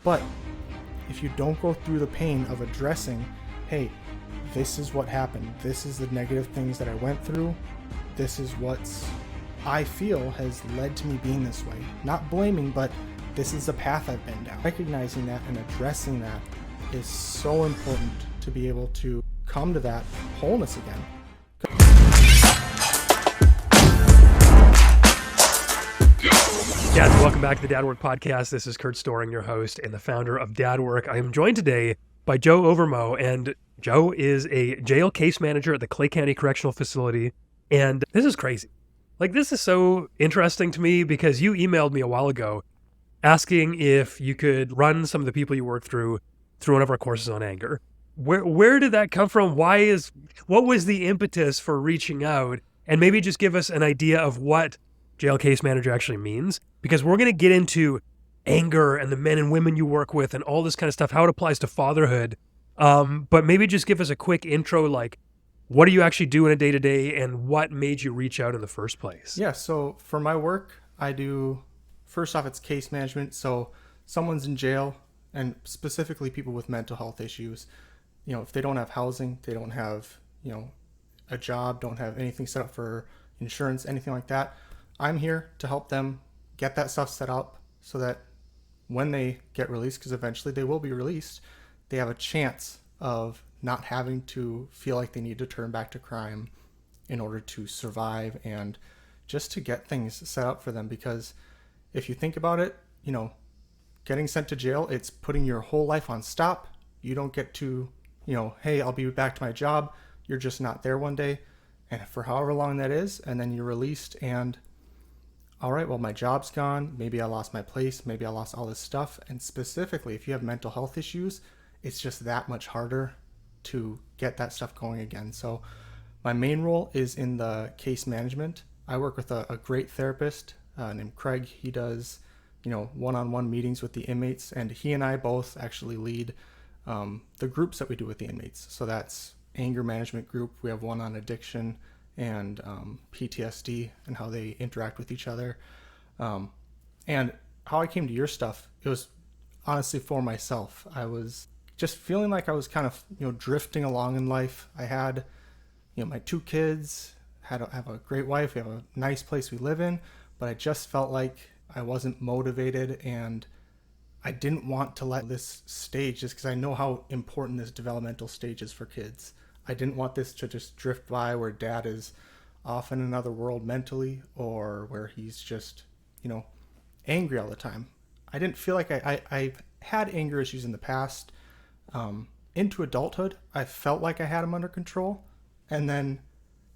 But if you don't go through the pain of addressing, hey, this is what happened, this is the negative things that I went through, this is what's I feel has led to me being this way. Not blaming, but this is the path I've been down. Recognizing that and addressing that is so important to be able to come to that wholeness again. Dads, welcome back to the Dad.Work Podcast. This is Curt Storring, your host and the founder of Dad.Work. I am joined today by Joe Overmoe, and Joe is a jail case manager at the Clay County Correctional Facility. And this is crazy. Like, this is so interesting to me because you emailed me a while ago asking if you could run some of the people you work through one of our courses on anger. Where did that come from? What was the impetus for reaching out? And maybe just give us an idea of what jail case manager actually means, because we're going to get into anger and the men and women you work with and all this kind of stuff, how it applies to fatherhood. But maybe just give us a quick intro, like, what do you actually do in a day-to-day and what made you reach out in the first place? Yeah, so for my work, I do, first off, it's case management. So someone's in jail, and specifically people with mental health issues. You know, if they don't have housing, they don't have, a job, don't have anything set up for insurance, anything like that, I'm here to help them get that stuff set up so that when they get released, because eventually they will be released, they have a chance of not having to feel like they need to turn back to crime in order to survive and just to get things set up for them. Because if you think about it, getting sent to jail, it's putting your whole life on stop. You don't get to, hey, I'll be back to my job. You're just not there one day, and for however long that is, and then you're released and all right, well, my job's gone. Maybe I lost my place. Maybe I lost all this stuff. And specifically, if you have mental health issues, it's just that much harder to get that stuff going again. So my main role is in the case management. I work with a great therapist named Craig. He does, one-on-one meetings with the inmates, and he and I both actually lead the groups that we do with the inmates. So that's anger management group. We have one on addiction and PTSD and how they interact with each other. And how I came to your stuff, it was honestly for myself. I was just feeling like I was kind of, drifting along in life. I had, my 2 kids, have a great wife, we have a nice place we live in, but I just felt like I wasn't motivated, and I didn't want to let this stage, just because I know how important this developmental stage is for kids. I didn't want this to just drift by where dad is off in another world mentally, or where he's just, angry all the time. I didn't feel like I've had anger issues in the past. Into adulthood, I felt like I had them under control. And then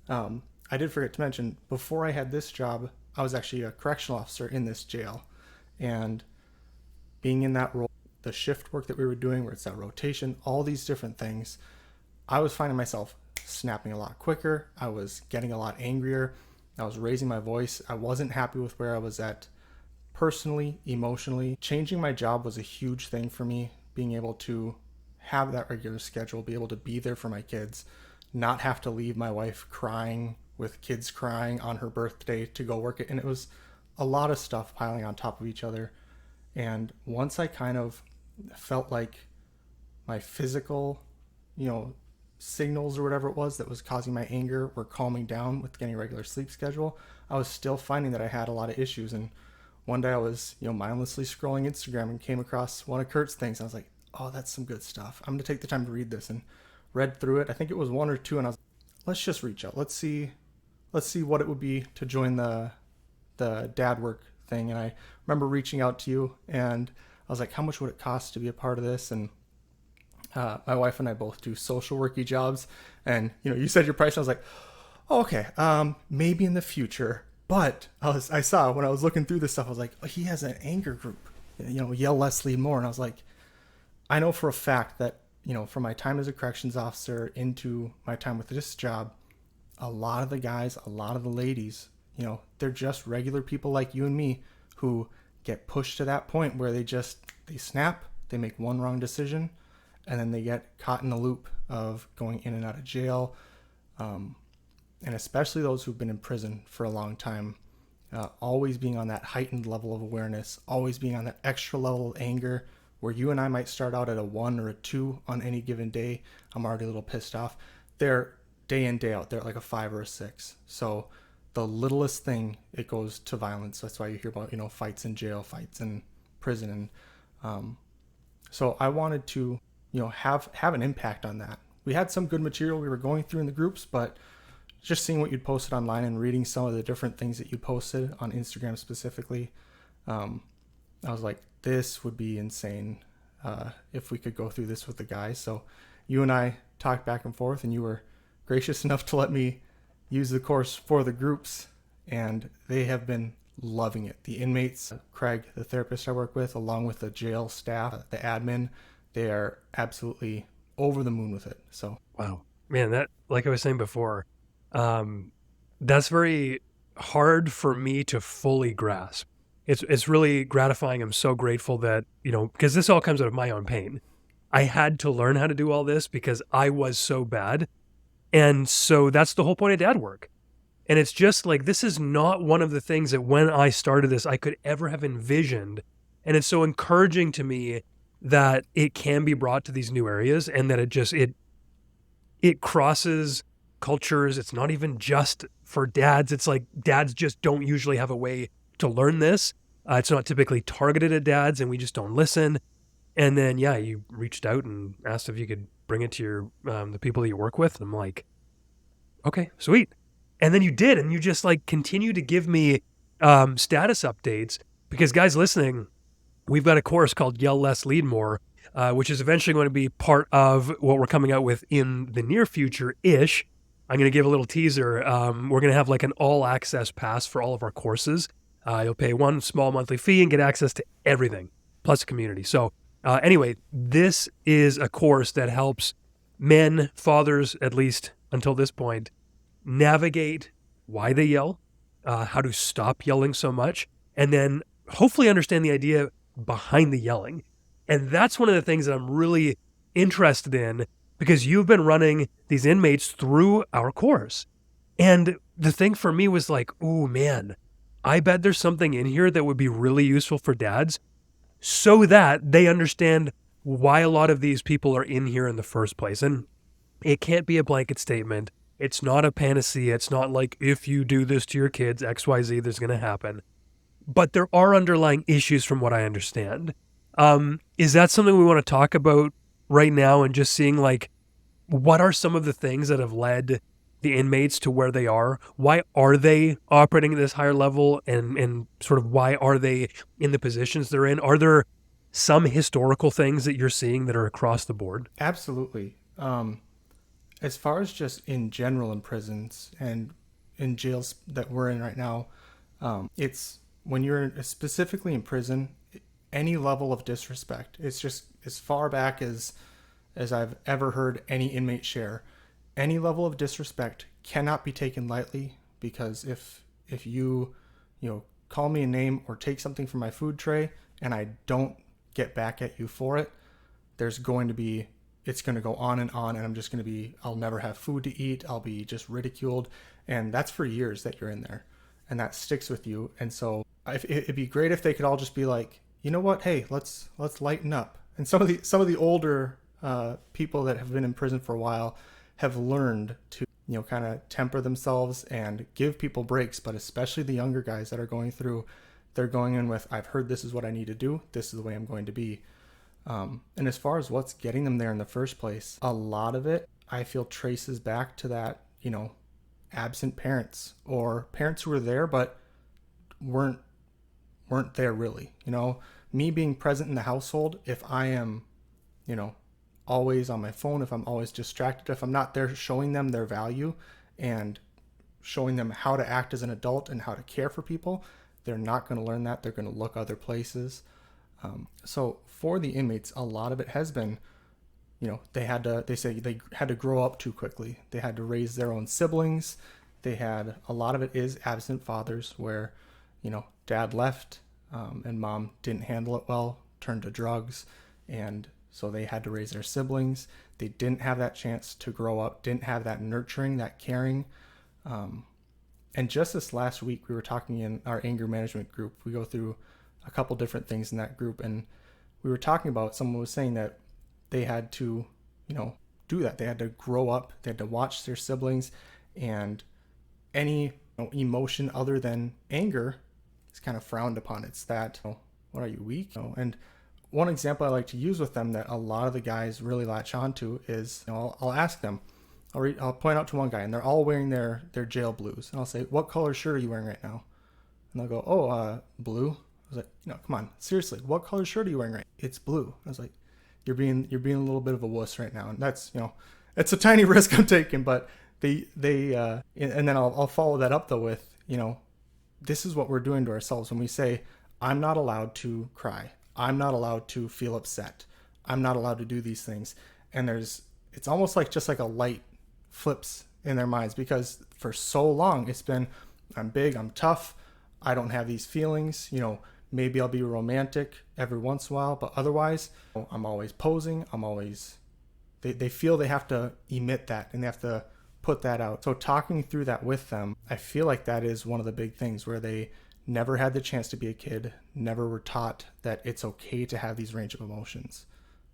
I did forget to mention, before I had this job, I was actually a correctional officer in this jail. And being in that role, the shift work that we were doing, where it's that rotation, all these different things, I was finding myself snapping a lot quicker. I was getting a lot angrier. I was raising my voice. I wasn't happy with where I was at personally, emotionally. Changing my job was a huge thing for me. Being able to have that regular schedule, be able to be there for my kids, not have to leave my wife crying with kids crying on her birthday to go work it. And it was a lot of stuff piling on top of each other. And once I kind of felt like my physical, signals or whatever it was that was causing my anger were calming down with getting a regular sleep schedule, I was still finding that I had a lot of issues. And one day I was, mindlessly scrolling Instagram and came across one of Curt's things. I was like, oh, that's some good stuff. I'm going to take the time to read this, and read through it. I think it was 1 or 2, and I was like, let's just reach out. Let's see what it would be to join the Dad.Work thing. And I remember reaching out to you, and I was like, how much would it cost to be a part of this? And my wife and I both do social worky jobs, and you said your price, and I was like, oh, okay, maybe in the future. But I saw when I was looking through this stuff, I was like, oh, he has an anger group, yell less, lead more. And I was like, I know for a fact that from my time as a corrections officer into my time with this job, a lot of the guys, a lot of the ladies, they're just regular people like you and me who get pushed to that point where they snap, they make one wrong decision, and then they get caught in the loop of going in and out of jail. And especially those who've been in prison for a long time, always being on that heightened level of awareness, always being on that extra level of anger, where you and I might start out at a 1 or a 2 on any given day. I'm already a little pissed off. They're day in, day out. They're like a 5 or a 6. So the littlest thing, it goes to violence. That's why you hear about, fights in jail, fights in prison. And so I wanted to, have an impact on that. We had some good material we were going through in the groups, but just seeing what you'd posted online and reading some of the different things that you posted on Instagram specifically, I was like, this would be insane if we could go through this with the guys. So you and I talked back and forth, and you were gracious enough to let me use the course for the groups, and they have been loving it. The inmates, Craig, the therapist I work with, along with the jail staff, the admin, they are absolutely over the moon with it. So wow, man, that, like I was saying before, that's very hard for me to fully grasp. It's really gratifying. I'm so grateful that, because this all comes out of my own pain. I had to learn how to do all this because I was so bad. And so that's the whole point of dad work. And it's just like, this is not one of the things that when I started this, I could ever have envisioned. And it's so encouraging to me that it can be brought to these new areas, and that it crosses cultures. It's not even just for dads. It's like dads just don't usually have a way to learn this. It's not typically targeted at dads, and we just don't listen. And then, yeah, you reached out and asked if you could bring it to your the people that you work with. And I'm like, okay, sweet. And then you did, and you just like continue to give me status updates, because guys listening, we've got a course called Yell Less, Lead More, which is eventually going to be part of what we're coming out with in the near future-ish. I'm going to give a little teaser. We're going to have like an all-access pass for all of our courses. You'll pay one small monthly fee and get access to everything, plus a community. So anyway, this is a course that helps men, fathers, at least until this point, navigate why they yell, how to stop yelling so much, and then hopefully understand the idea behind the yelling. And that's one of the things that I'm really interested in, because you've been running these inmates through our course. And the thing for me was like, oh man, I bet there's something in here that would be really useful for dads, so that they understand why a lot of these people are in here in the first place. And it can't be a blanket statement. It's not a panacea. It's not like, if you do this to your kids, XYZ, there's going to happen. But there are underlying issues from what I understand. Is that something we want to talk about right now, and just seeing like, what are some of the things that have led the inmates to where they are? Why are they operating at this higher level, and sort of why are they in the positions they're in? Are there some historical things that you're seeing that are across the board? absolutely. As far as just in general in prisons and in jails that we're in right now, it's when you're specifically in prison, any level of disrespect, it's just as far back as I've ever heard any inmate share, any level of disrespect cannot be taken lightly, because if you call me a name or take something from my food tray and I don't get back at you for it, it's going to go on, and I'm just going to be, I'll never have food to eat. I'll be just ridiculed. And that's for years that you're in there, and that sticks with you. And so it'd be great if they could all just be like, you know what? Hey, let's lighten up. And some of the older people that have been in prison for a while have learned to, kind of temper themselves and give people breaks. But especially the younger guys that are going through, they're going in with, I've heard this is what I need to do. This is the way I'm going to be. And as far as what's getting them there in the first place, a lot of it, I feel, traces back to that, absent parents, or parents who were there but weren't there really. Me being present in the household, if I am, always on my phone, if I'm always distracted, if I'm not there showing them their value and showing them how to act as an adult and how to care for people, they're not going to learn that. They're going to look other places. So for the inmates, a lot of it has been, they had to grow up too quickly. They had to raise their own siblings. A lot of it is absent fathers where, dad left, and mom didn't handle it well, turned to drugs. And so they had to raise their siblings. They didn't have that chance to grow up, didn't have that nurturing, that caring. And just this last week, we were talking in our anger management group. We go through a couple different things in that group, and we were talking about, someone was saying that they had to, do that. They had to grow up. They had to watch their siblings, and any emotion other than anger is kind of frowned upon. It's that, what are you, weak? And one example I like to use with them that a lot of the guys really latch onto is, I'll ask them, I'll point out to one guy, and they're all wearing their jail blues, and I'll say, what color shirt are you wearing right now? And they'll go, blue. I was like, come on, seriously, what color shirt are you wearing right now? It's blue. I was like, you're being a little bit of a wuss right now, and that's, it's a tiny risk I'm taking, but and then I'll follow that up though with, this is what we're doing to ourselves when we say, I'm not allowed to cry. I'm not allowed to feel upset. I'm not allowed to do these things. And it's almost like just like a light flips in their minds, because for so long it's been, I'm big, I'm tough, I don't have these feelings, maybe I'll be romantic every once in a while, but otherwise I'm always posing. They feel they have to emit that, and they have to put that out. So talking through that with them, I feel like that is one of the big things where they never had the chance to be a kid, never were taught that it's okay to have these range of emotions.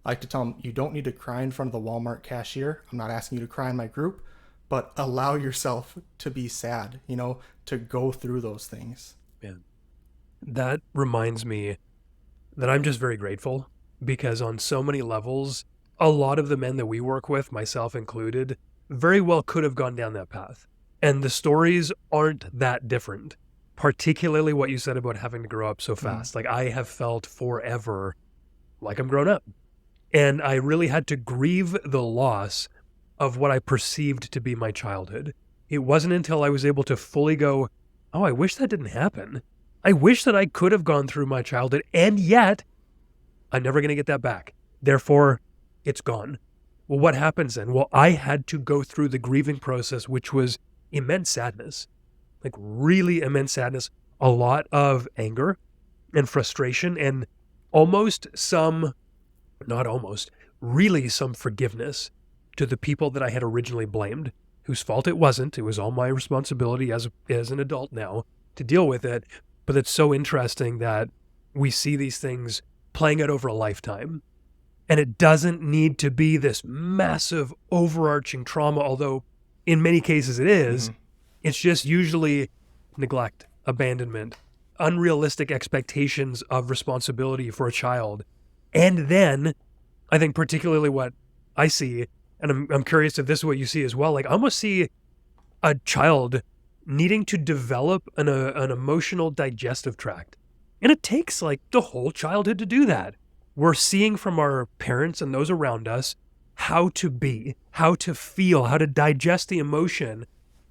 I like to tell them, you don't need to cry in front of the Walmart cashier. I'm not asking you to cry in my group, but allow yourself to be sad, to go through those things. Yeah. That reminds me that I'm just very grateful, because on so many levels, a lot of the men that we work with, myself included, very well could have gone down that path. And the stories aren't that different, particularly what you said about having to grow up so fast. Like, I have felt forever like I'm grown up. And I really had to grieve the loss of what I perceived to be my childhood. It wasn't until I was able to fully go, oh, I wish that didn't happen. I wish that I could have gone through my childhood, and yet I'm never going to get that back. Therefore, it's gone. Well, what happens then? Well, I had to go through the grieving process, which was immense sadness, like really immense sadness, a lot of anger and frustration, and really some forgiveness to the people that I had originally blamed, whose fault it wasn't. It was all my responsibility as an adult now to deal with it. But it's so interesting that we see these things playing out over a lifetime. And it doesn't need to be this massive overarching trauma, although in many cases it is. Mm-hmm. It's just usually neglect, abandonment, unrealistic expectations of responsibility for a child. And then I think particularly what I see, and I'm curious if this is what you see as well, like I almost see a child needing to develop an emotional digestive tract. And it takes like the whole childhood to do that. We're seeing from our parents and those around us how to be, how to feel, how to digest the emotion.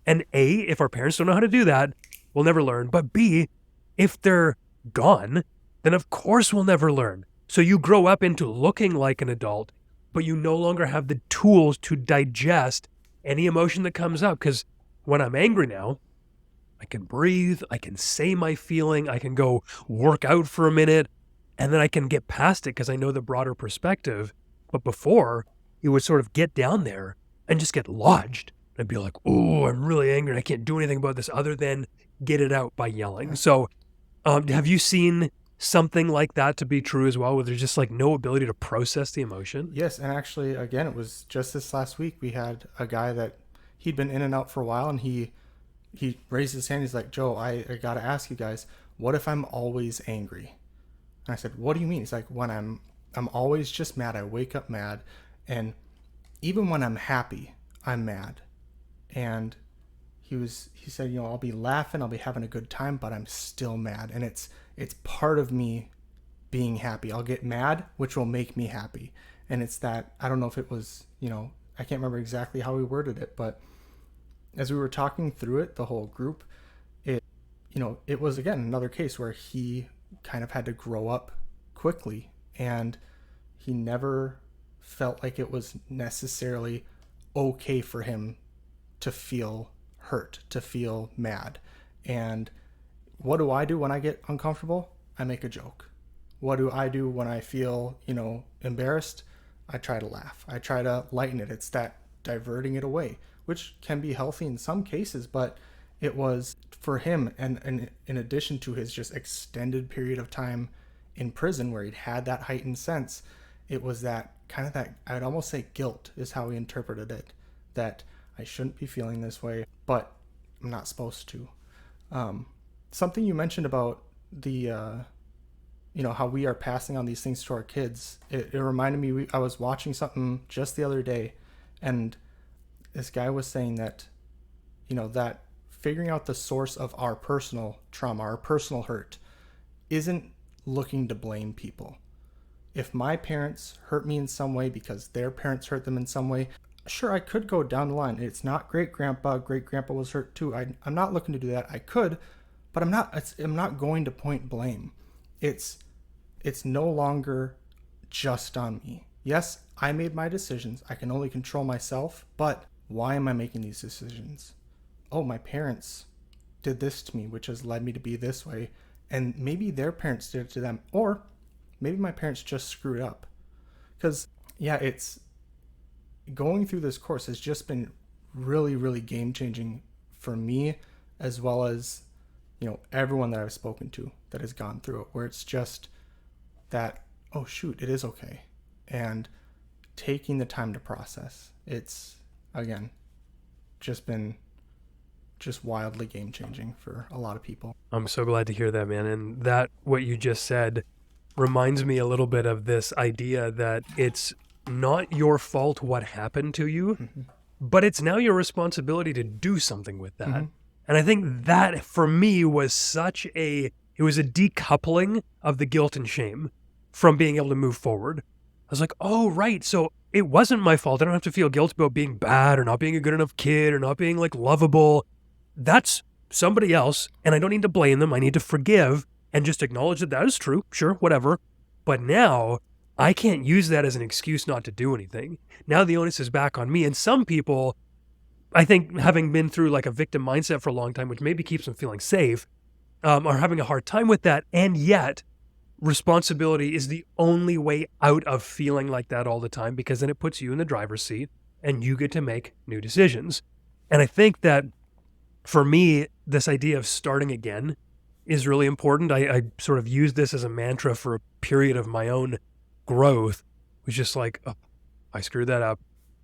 And A, if our parents don't know how to do that, we'll never learn. But B, if they're gone, then of course we'll never learn. So you grow up into looking like an adult, but you no longer have the tools to digest any emotion that comes up. Because when I'm angry now, I can breathe, I can say my feeling, I can go work out for a minute, and then I can get past it because I know the broader perspective. But before, it would sort of get down there and just get lodged. I'd be like, oh, I'm really angry. I can't do anything about this other than get it out by yelling. So have you seen something like that to be true as well, where there's just like no ability to process the emotion? Yes, and actually, again, it was just this last week. We had a guy that he'd been in and out for a while, and he raised his hand. He's like, Joe, I got to ask you guys, what if I'm always angry? And I said, what do you mean? He's like, when I'm always just mad. I wake up mad. And even when I'm happy, I'm mad. And he said, I'll be laughing, I'll be having a good time, but I'm still mad. And it's part of me being happy. I'll get mad, which will make me happy. And it's that, I don't know if it was, I can't remember exactly how we worded it, but as we were talking through it, the whole group, it was, again, another case where he kind of had to grow up quickly, and he never felt like it was necessarily okay for him to feel hurt, to feel mad. And what do I do when I get uncomfortable? I make a joke. What do I do when I feel, embarrassed? I try to laugh. I try to lighten it. It's that diverting it away, which can be healthy in some cases, but it was for him, and in addition to his just extended period of time in prison where he'd had that heightened sense, it was that kind of that, I'd almost say guilt is how he interpreted it, that I shouldn't be feeling this way, but I'm not supposed to. Something you mentioned about the, how we are passing on these things to our kids. It reminded me, I was watching something just the other day, and this guy was saying that, that figuring out the source of our personal trauma, our personal hurt, isn't looking to blame people. If my parents hurt me in some way because their parents hurt them in some way, sure, I could go down the line. It's not great grandpa was hurt too. I'm not looking to do that. I could, but I'm not going to point blame. It's no longer just on me. Yes, I made my decisions. I can only control myself, but why am I making these decisions? Oh, my parents did this to me, which has led me to be this way. And maybe their parents did it to them, or maybe my parents just screwed up. Because, it's going through this course has just been really, really game changing for me, as well as, everyone that I've spoken to that has gone through it, where it's just that, oh shoot, it is okay. And taking the time to process. It's, again, just been wildly game changing for a lot of people. I'm so glad to hear that, man. And that, what you just said, reminds me a little bit of this idea that it's not your fault what happened to you, but it's now your responsibility to do something with that. And I think that for me was it was a decoupling of the guilt and shame from being able to move forward. I was like, oh, right. So it wasn't my fault. I don't have to feel guilty about being bad or not being a good enough kid or not being lovable. That's somebody else, and I don't need to blame them. I need to forgive and just acknowledge that is true. Sure, whatever. But now I can't use that as an excuse not to do anything. Now the onus is back on me. And some people, I think, having been through a victim mindset for a long time, which maybe keeps them feeling safe, are having a hard time with that. And yet responsibility is the only way out of feeling like that all the time, because then it puts you in the driver's seat and you get to make new decisions. And I think that for me, this idea of starting again is really important. I sort of used this as a mantra for a period of my own growth. It was just oh, I screwed that up,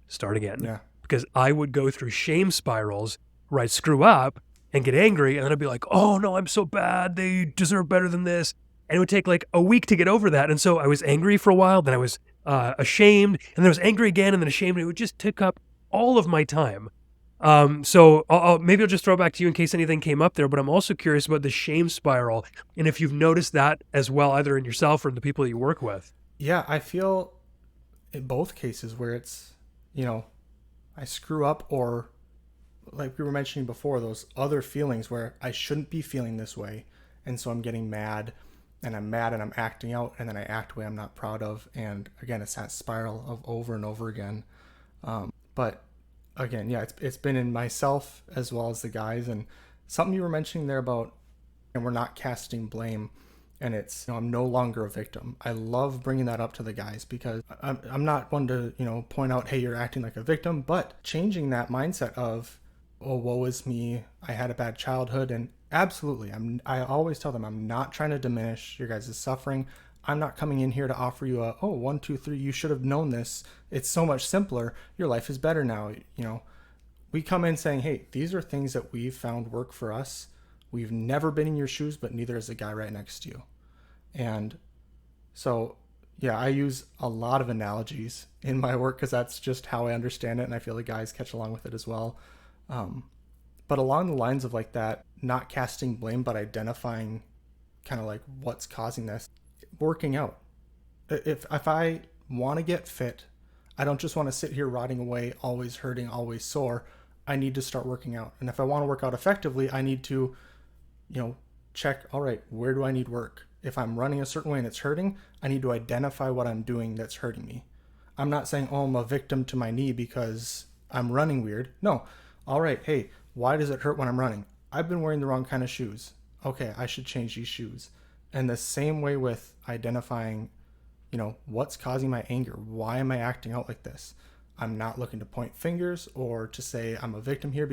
start again. Yeah. Because I would go through shame spirals where I'd screw up and get angry, and then I'd be like, oh no, I'm so bad. They deserve better than this. And it would take a week to get over that. And so I was angry for a while, then I was ashamed, and then I was angry again, and then ashamed. And it would just take up all of my time. So maybe I'll just throw it back to you in case anything came up there, but I'm also curious about the shame spiral and if you've noticed that as well, either in yourself or in the people that you work with. Yeah, I feel in both cases where it's, I screw up, or like we were mentioning before, those other feelings where I shouldn't be feeling this way. And so I'm getting mad and I'm acting out, and then I act a way I'm not proud of. And again, it's that spiral of over and over again. But again, it's been in myself as well as the guys. And something you were mentioning there about, and we're not casting blame, and it's, I'm no longer a victim. I love bringing that up to the guys, because I'm not one to, point out, hey, you're acting like a victim, but changing that mindset of, oh, woe is me, I had a bad childhood. And absolutely, I always tell them, I'm not trying to diminish your guys' suffering. I'm not coming in here to offer you 1, 2, 3, you should have known this. It's so much simpler. Your life is better now. We come in saying, hey, these are things that we've found work for us. We've never been in your shoes, but neither is the guy right next to you. And so, I use a lot of analogies in my work because that's just how I understand it. And I feel the guys catch along with it as well. But along the lines of that, not casting blame, but identifying kind of what's causing this. Working out. If I want to get fit, I don't just want to sit here rotting away, always hurting, always sore. I need to start working out. And if I want to work out effectively, I need to, check, all right, where do I need work? If I'm running a certain way and it's hurting, I need to identify what I'm doing that's hurting me. I'm not saying, oh, I'm a victim to my knee because I'm running weird. No. All right, hey, why does it hurt when I'm running? I've been wearing the wrong kind of shoes. Okay, I should change these shoes. And the same way with identifying, what's causing my anger? Why am I acting out like this? I'm not looking to point fingers or to say I'm a victim here.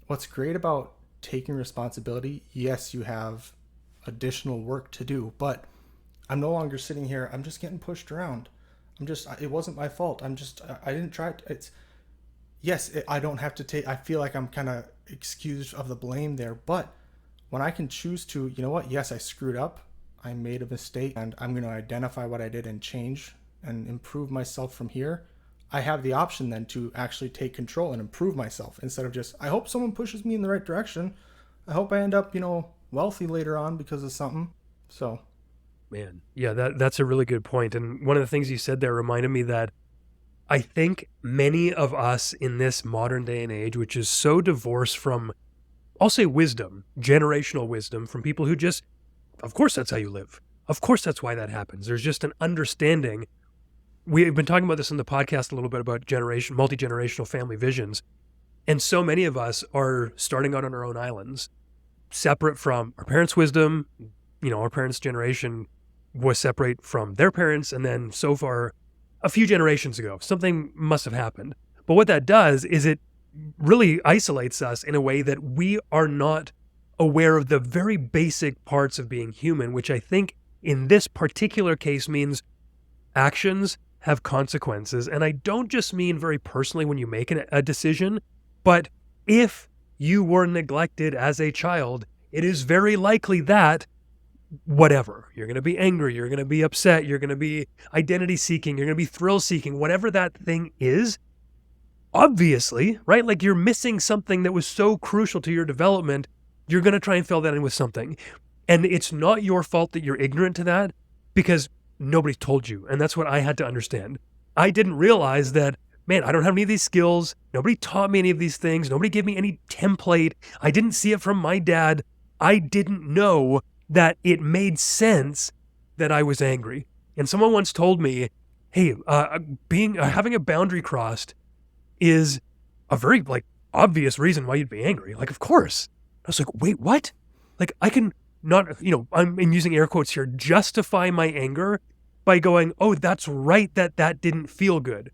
What's great about taking responsibility, yes, you have additional work to do, but I'm no longer sitting here. I'm just getting pushed around. It wasn't my fault. I didn't try it. I don't have to take, I feel like I'm kind of excused of the blame there, but when I can choose to, you know what? Yes, I screwed up. I made a mistake and I'm going to identify what I did and change and improve myself from here. I have the option then to actually take control and improve myself instead of just, I hope someone pushes me in the right direction. I hope I end up, wealthy later on because of something. So, Man, yeah, that's a really good point. And one of the things you said there reminded me that I think many of us in this modern day and age, which is so divorced from, I'll say wisdom, generational wisdom from people who just, of course that's how you live. Of course that's why that happens. There's just an understanding. We've been talking about this in the podcast a little bit about multi-generational family visions. And so many of us are starting out on our own islands, separate from our parents' wisdom. Our parents' generation was separate from their parents. And then so far, a few generations ago, something must have happened. But what that does is it really isolates us in a way that we are not aware of the very basic parts of being human, which I think in this particular case means actions have consequences. And I don't just mean very personally when you make a decision, but if you were neglected as a child, it is very likely that whatever, you're going to be angry, you're going to be upset, you're going to be identity seeking, you're going to be thrill seeking, whatever that thing is, obviously, right? Like you're missing something that was so crucial to your development. You're going to try and fill that in with something. And it's not your fault that you're ignorant to that because nobody told you. And that's what I had to understand. I didn't realize that, man, I don't have any of these skills. Nobody taught me any of these things. Nobody gave me any template. I didn't see it from my dad. I didn't know that it made sense that I was angry. And someone once told me, hey, having a boundary crossed is a very obvious reason why you'd be angry. Like, of course. I was like, wait, what? Like, I can not, I'm using air quotes here, justify my anger by going, oh, that's right that didn't feel good.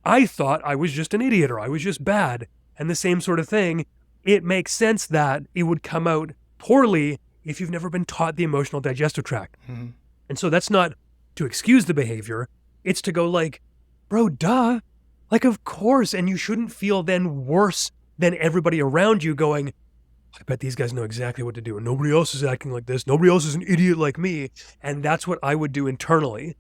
I thought I was just an idiot or I was just bad. And the same sort of thing, it makes sense that it would come out poorly if you've never been taught the emotional digestive tract. Mm-hmm. And so that's not to excuse the behavior. It's to go bro, duh. Of course. And you shouldn't feel then worse than everybody around you going, I bet these guys know exactly what to do. And nobody else is acting like this. Nobody else is an idiot like me. And that's what I would do internally.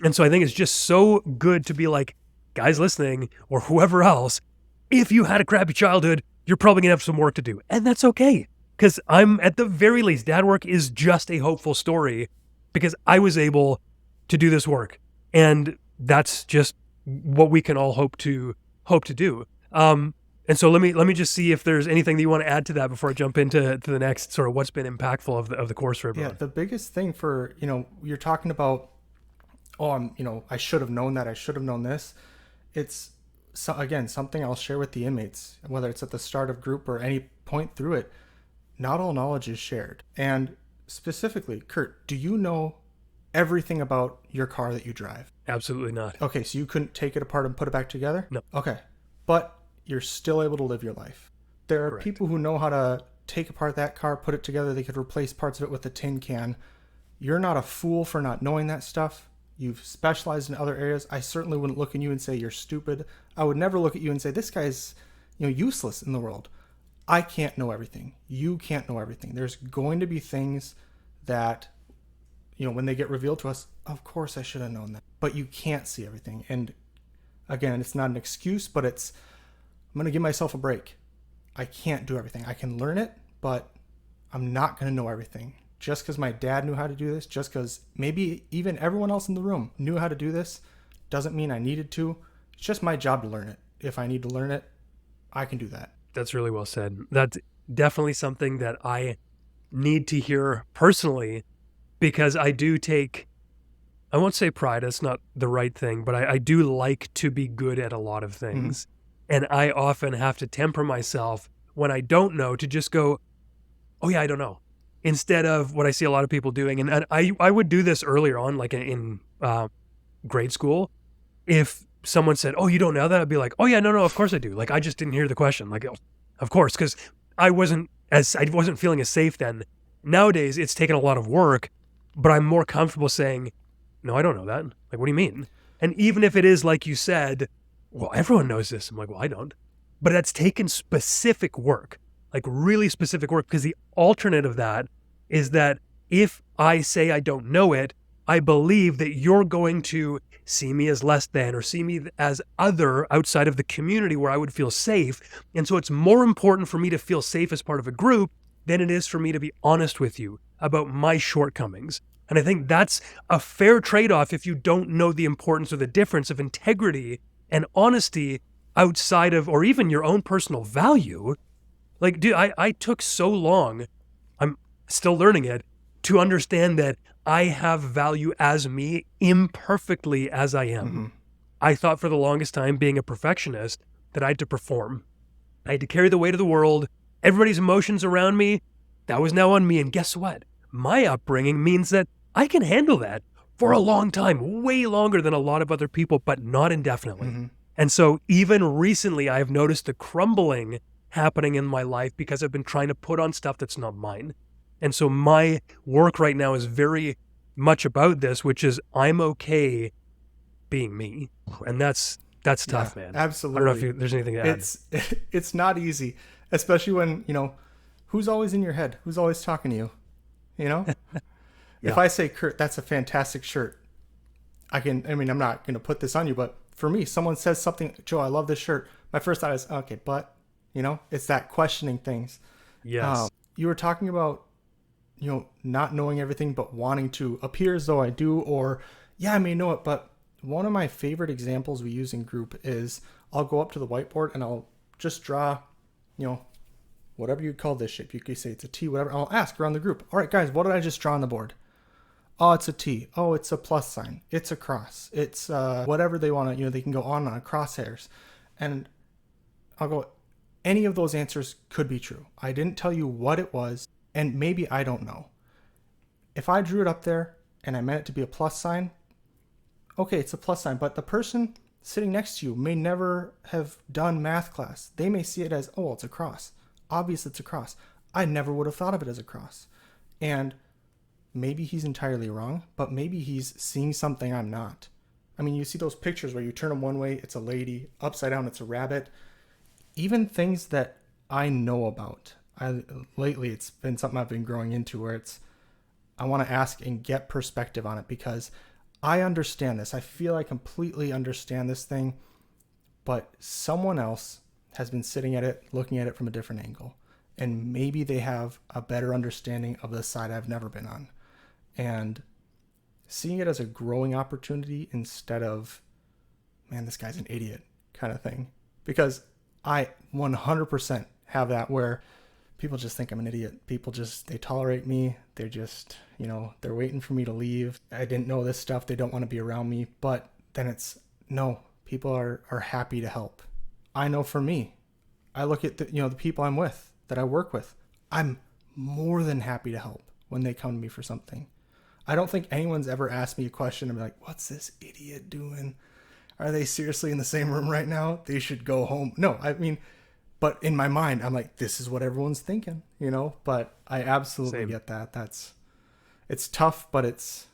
And so I think it's just so good to be like, guys listening or whoever else, if you had a crappy childhood, you're probably going to have some work to do. And that's okay. Because I'm, at the very least, Dad.Work is just a hopeful story because I was able to do this work. And that's just what we can all hope to do. And so let me just see if there's anything that you want to add to that before I jump into the next sort of what's been impactful of the course for everyone. Yeah, the biggest thing for, you're talking about, I should have known that, I should have known this. It's, again, something I'll share with the inmates, whether it's at the start of group or any point through it. Not all knowledge is shared. And specifically, Curt, do you know everything about your car that you drive? Absolutely not. Okay, so you couldn't take it apart and put it back together? No. Okay. But you're still able to live your life. There are Correct. people who know how to take apart that car, put it together. They could replace parts of it with a tin can. You're not a fool for not knowing that stuff. You've specialized in other areas. I certainly wouldn't look at you and say you're stupid. I would never look at you and say this guy's, useless in the world. I can't know everything. You can't know everything. There's going to be things that, when they get revealed to us, of course I should have known that. But you can't see everything. And again, it's not an excuse, but I'm going to give myself a break. I can't do everything. I can learn it, but I'm not going to know everything. Just because my dad knew how to do this, just because maybe even everyone else in the room knew how to do this, doesn't mean I needed to. It's just my job to learn it. If I need to learn it, I can do that. That's really well said. That's definitely something that I need to hear personally because I do take, I won't say pride, that's not the right thing, but I do like to be good at a lot of things. Mm-hmm. And I often have to temper myself when I don't know to just go, oh yeah, I don't know. Instead of what I see a lot of people doing. And I would do this earlier on, like in grade school. If someone said, oh, you don't know that? I'd be like, oh yeah, no, of course I do. Like, I just didn't hear the question. Like, oh, of course, because I wasn't feeling as safe then. Nowadays, it's taken a lot of work, but I'm more comfortable saying, no, I don't know that. Like, what do you mean? And even if it is like you said, well, everyone knows this. I'm like, well, I don't. But that's taken specific work, like really specific work, because the alternate of that is that if I say I don't know it, I believe that you're going to see me as less than or see me as other outside of the community where I would feel safe. And so it's more important for me to feel safe as part of a group than it is for me to be honest with you about my shortcomings. And I think that's a fair trade-off if you don't know the importance or the difference of integrity and honesty outside of, or even your own personal value. Like, dude, I took so long, I'm still learning it, to understand that I have value as me imperfectly as I am. Mm-hmm. I thought for the longest time, being a perfectionist, that I had to perform. I had to carry the weight of the world, everybody's emotions around me. That was now on me. And guess what? My upbringing means that I can handle that for a long time, way longer than a lot of other people, but not indefinitely. Mm-hmm. And so even recently, I've noticed the crumbling happening in my life because I've been trying to put on stuff that's not mine. And so my work right now is very much about this, which is I'm okay being me. And that's tough, man. Absolutely. I don't know if there's anything to add. It's not easy, especially when, who's always in your head? Who's always talking to you? Yeah. If I say, Curt, that's a fantastic shirt, I'm not going to put this on you, but for me, someone says something, Joe, I love this shirt. My first thought is, okay, but, it's that questioning things. Yes. You were talking about, not knowing everything, but wanting to appear as though I do, or, yeah, I may know it, but one of my favorite examples we use in group is I'll go up to the whiteboard and I'll just draw, whatever you call this shape. You could say it's a T, whatever. I'll ask around the group, all right, guys, what did I just draw on the board? Oh, it's a T. Oh, it's a plus sign. It's a cross. It's whatever they want to, they can go on crosshairs. And I'll go, any of those answers could be true. I didn't tell you what it was, and maybe I don't know. If I drew it up there and I meant it to be a plus sign, okay, it's a plus sign, but the person sitting next to you may never have done math class. They may see it as, oh, it's a cross. Obviously, it's a cross. I never would have thought of it as a cross. And maybe he's entirely wrong, but maybe he's seeing something I'm not. You see those pictures where you turn them one way, it's a lady, upside down, it's a rabbit. Even things that I know about. Lately, it's been something I've been growing into where I want to ask and get perspective on it because I understand this. I feel I completely understand this thing, but someone else has been sitting at it, looking at it from a different angle. And maybe they have a better understanding of the side I've never been on. And seeing it as a growing opportunity instead of, man, this guy's an idiot kind of thing. Because I 100% have that where people just think I'm an idiot. People they tolerate me. They're just, they're waiting for me to leave. I didn't know this stuff. They don't want to be around me. But then it's, no, people are happy to help. I know for me, I look at the people I'm with, that I work with. I'm more than happy to help when they come to me for something. I don't think anyone's ever asked me a question and be like, what's this idiot doing? Are they seriously in the same room right now? They should go home. No, but in my mind, I'm like, this is what everyone's thinking, but I absolutely get that. It's tough, but it's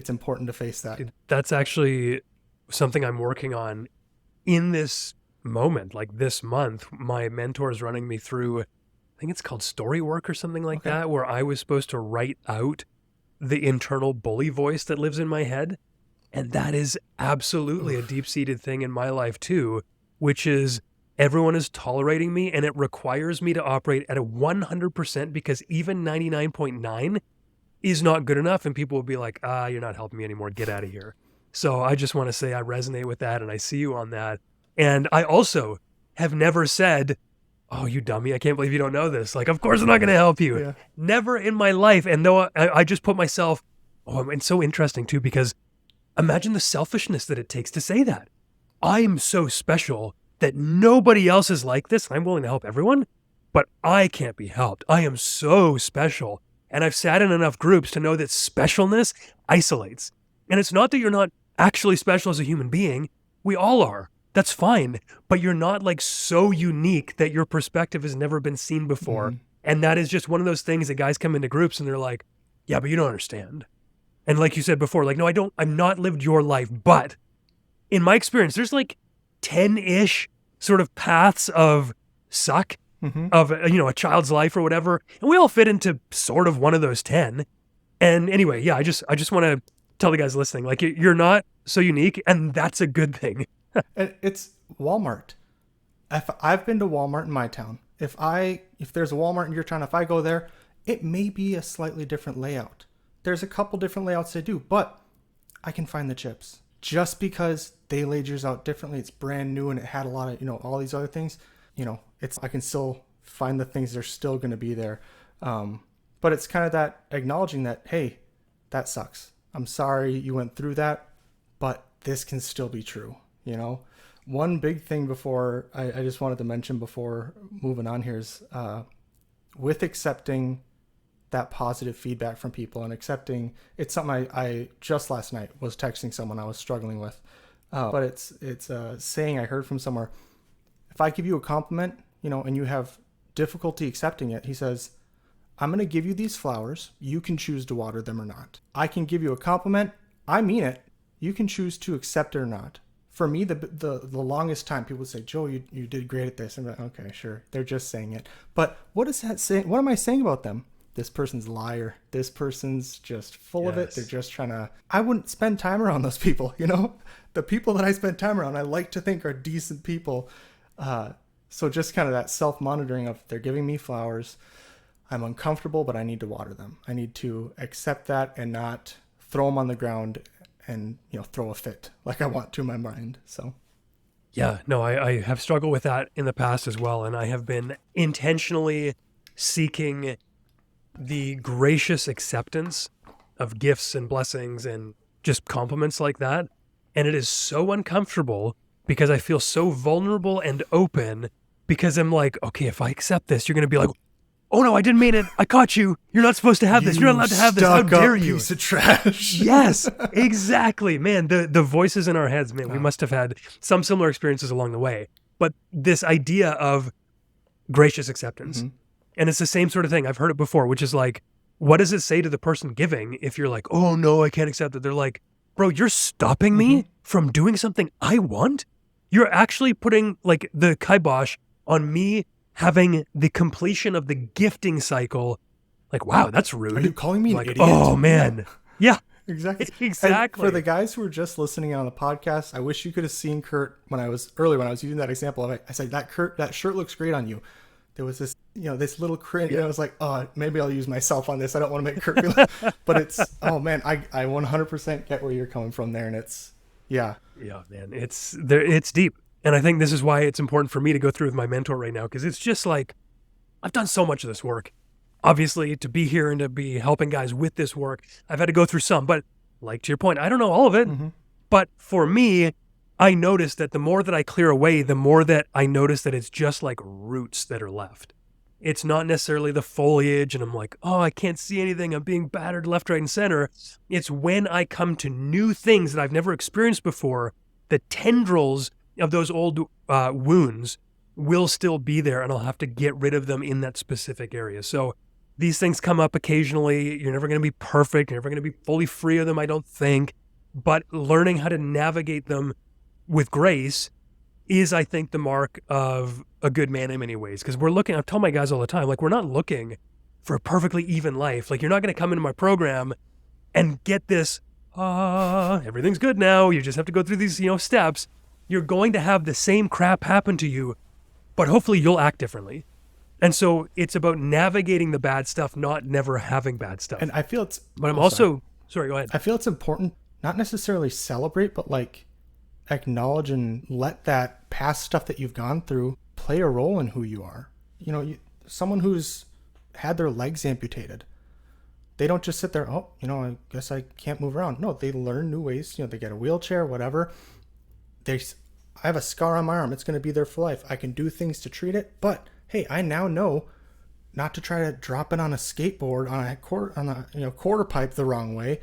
important to face that. That's actually something I'm working on in this moment. Like this month, my mentor is running me through, I think it's called story work or something like that, where I was supposed to write out the internal bully voice that lives in my head. And that is absolutely a deep-seated thing in my life too, which is everyone is tolerating me and it requires me to operate at a 100% because even 99.9 is not good enough. And people will be like, you're not helping me anymore. Get out of here. So I just want to say I resonate with that and I see you on that. And I also have never said, oh, you dummy, I can't believe you don't know this. Like, of course I'm not going to help you. Yeah. Never in my life. And though I just put myself, it's so interesting too, because imagine the selfishness that it takes to say that. I'm so special that nobody else is like this. And I'm willing to help everyone, but I can't be helped. I am so special. And I've sat in enough groups to know that specialness isolates. And it's not that you're not actually special as a human being. We all are. That's fine. But you're not like so unique that your perspective has never been seen before. Mm-hmm. And that is just one of those things that guys come into groups and they're like, yeah, but you don't understand. And like you said before, like, no, I'm not lived your life, but in my experience, there's like 10-ish sort of paths of suck of, a child's life or whatever. And we all fit into sort of one of those 10. And anyway, yeah, I just want to tell the guys listening, like, you're not so unique, and that's a good thing. It's Walmart. If I've been to Walmart in my town, if there's a Walmart in your town, if I go there, it may be a slightly different layout. There's a couple different layouts they do, but I can find the chips. Just because they laid yours out differently, it's brand new and it had a lot of, all these other things, I can still find the things that are still going to be there. But it's kind of that acknowledging that, hey, that sucks. I'm sorry you went through that, but this can still be true, One big thing before I just wanted to mention before moving on here is with accepting that positive feedback from people and accepting, it's something I just last night was texting someone I was struggling with, but it's a saying I heard from somewhere. If I give you a compliment, and you have difficulty accepting it, he says, I'm going to give you these flowers. You can choose to water them or not. I can give you a compliment. I mean it. You can choose to accept it or not. For me, the longest time people would say, Joe, you did great at this. I'm like, okay, sure. They're just saying it. But what is that saying? What am I saying about them? This person's a liar. This person's just full of it. They're just trying to, I wouldn't spend time around those people, The people that I spend time around, I like to think are decent people. So just kind of that self-monitoring of they're giving me flowers. I'm uncomfortable, but I need to water them. I need to accept that and not throw them on the ground and, throw a fit like I want to in my mind. So. Yeah, no, I have struggled with that in the past as well. And I have been intentionally seeking the gracious acceptance of gifts and blessings and just compliments like that. And it is so uncomfortable because I feel so vulnerable and open because I'm like, okay, if I accept this, you're going to be like, oh no, I didn't mean it. I caught you. You're not supposed to have this. You're not allowed to have this. How dare you? Piece of trash. Yes, exactly. Man, the voices in our heads, man, we must have had some similar experiences along the way. But this idea of gracious acceptance, and it's the same sort of thing. I've heard it before, which is like, what does it say to the person giving if you're like, oh no, I can't accept it? They're like, bro, you're stopping me from doing something I want? You're actually putting like the kibosh on me having the completion of the gifting cycle. Like, wow, that's rude. Are you calling me an idiot? Oh man. Yeah. Exactly. Exactly. And for the guys who are just listening on the podcast, I wish you could have seen Curt when I was using that example of it. I said, that shirt looks great on you. There was this, this little cringe. I was like, oh, maybe I'll use myself on this. I don't want to make Curt feel but it's, oh man, I 100% get where you're coming from there. And it's, yeah. Yeah, man, it's deep. And I think this is why it's important for me to go through with my mentor right now. Cause it's just like, I've done so much of this work. Obviously, to be here and to be helping guys with this work, I've had to go through some, but like to your point, I don't know all of it. But for me, I noticed that the more that I clear away, the more that I notice that it's just like roots that are left. It's not necessarily the foliage and I'm like, oh, I can't see anything. I'm being battered left, right, and center. It's when I come to new things that I've never experienced before, the tendrils of those old wounds will still be there and I'll have to get rid of them in that specific area. So these things come up occasionally. You're never going to be perfect. You're never going to be fully free of them, I don't think. But learning how to navigate them with grace is, I think, the mark of a good man in many ways. Because I tell my guys all the time, like, we're not looking for a perfectly even life. Like, you're not going to come into my program and get this, everything's good now. You just have to go through these, steps. You're going to have the same crap happen to you, but hopefully you'll act differently. And so it's about navigating the bad stuff, not never having bad stuff. And I feel sorry, go ahead. I feel it's important, not necessarily celebrate, but like acknowledge and let that past stuff that you've gone through play a role in who you are. Someone who's had their legs amputated, they don't just sit there, I guess I can't move around. No, they learn new ways. They get a wheelchair, whatever. I have a scar on my arm. It's going to be there for life. I can do things to treat it, but hey, I now know not to try to drop it on a skateboard on a quarter pipe the wrong way.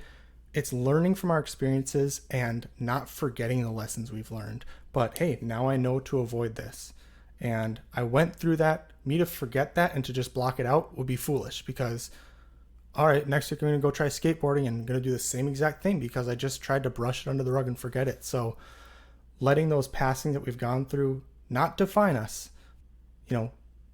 It's learning from our experiences and not forgetting the lessons we've learned. But hey, now I know to avoid this. And I went through that. Me to forget that and to just block it out would be foolish, because all right, next week I'm going to go try skateboarding and I'm going to do the same exact thing because I just tried to brush it under the rug and forget it. So letting those passings that we've gone through not define us,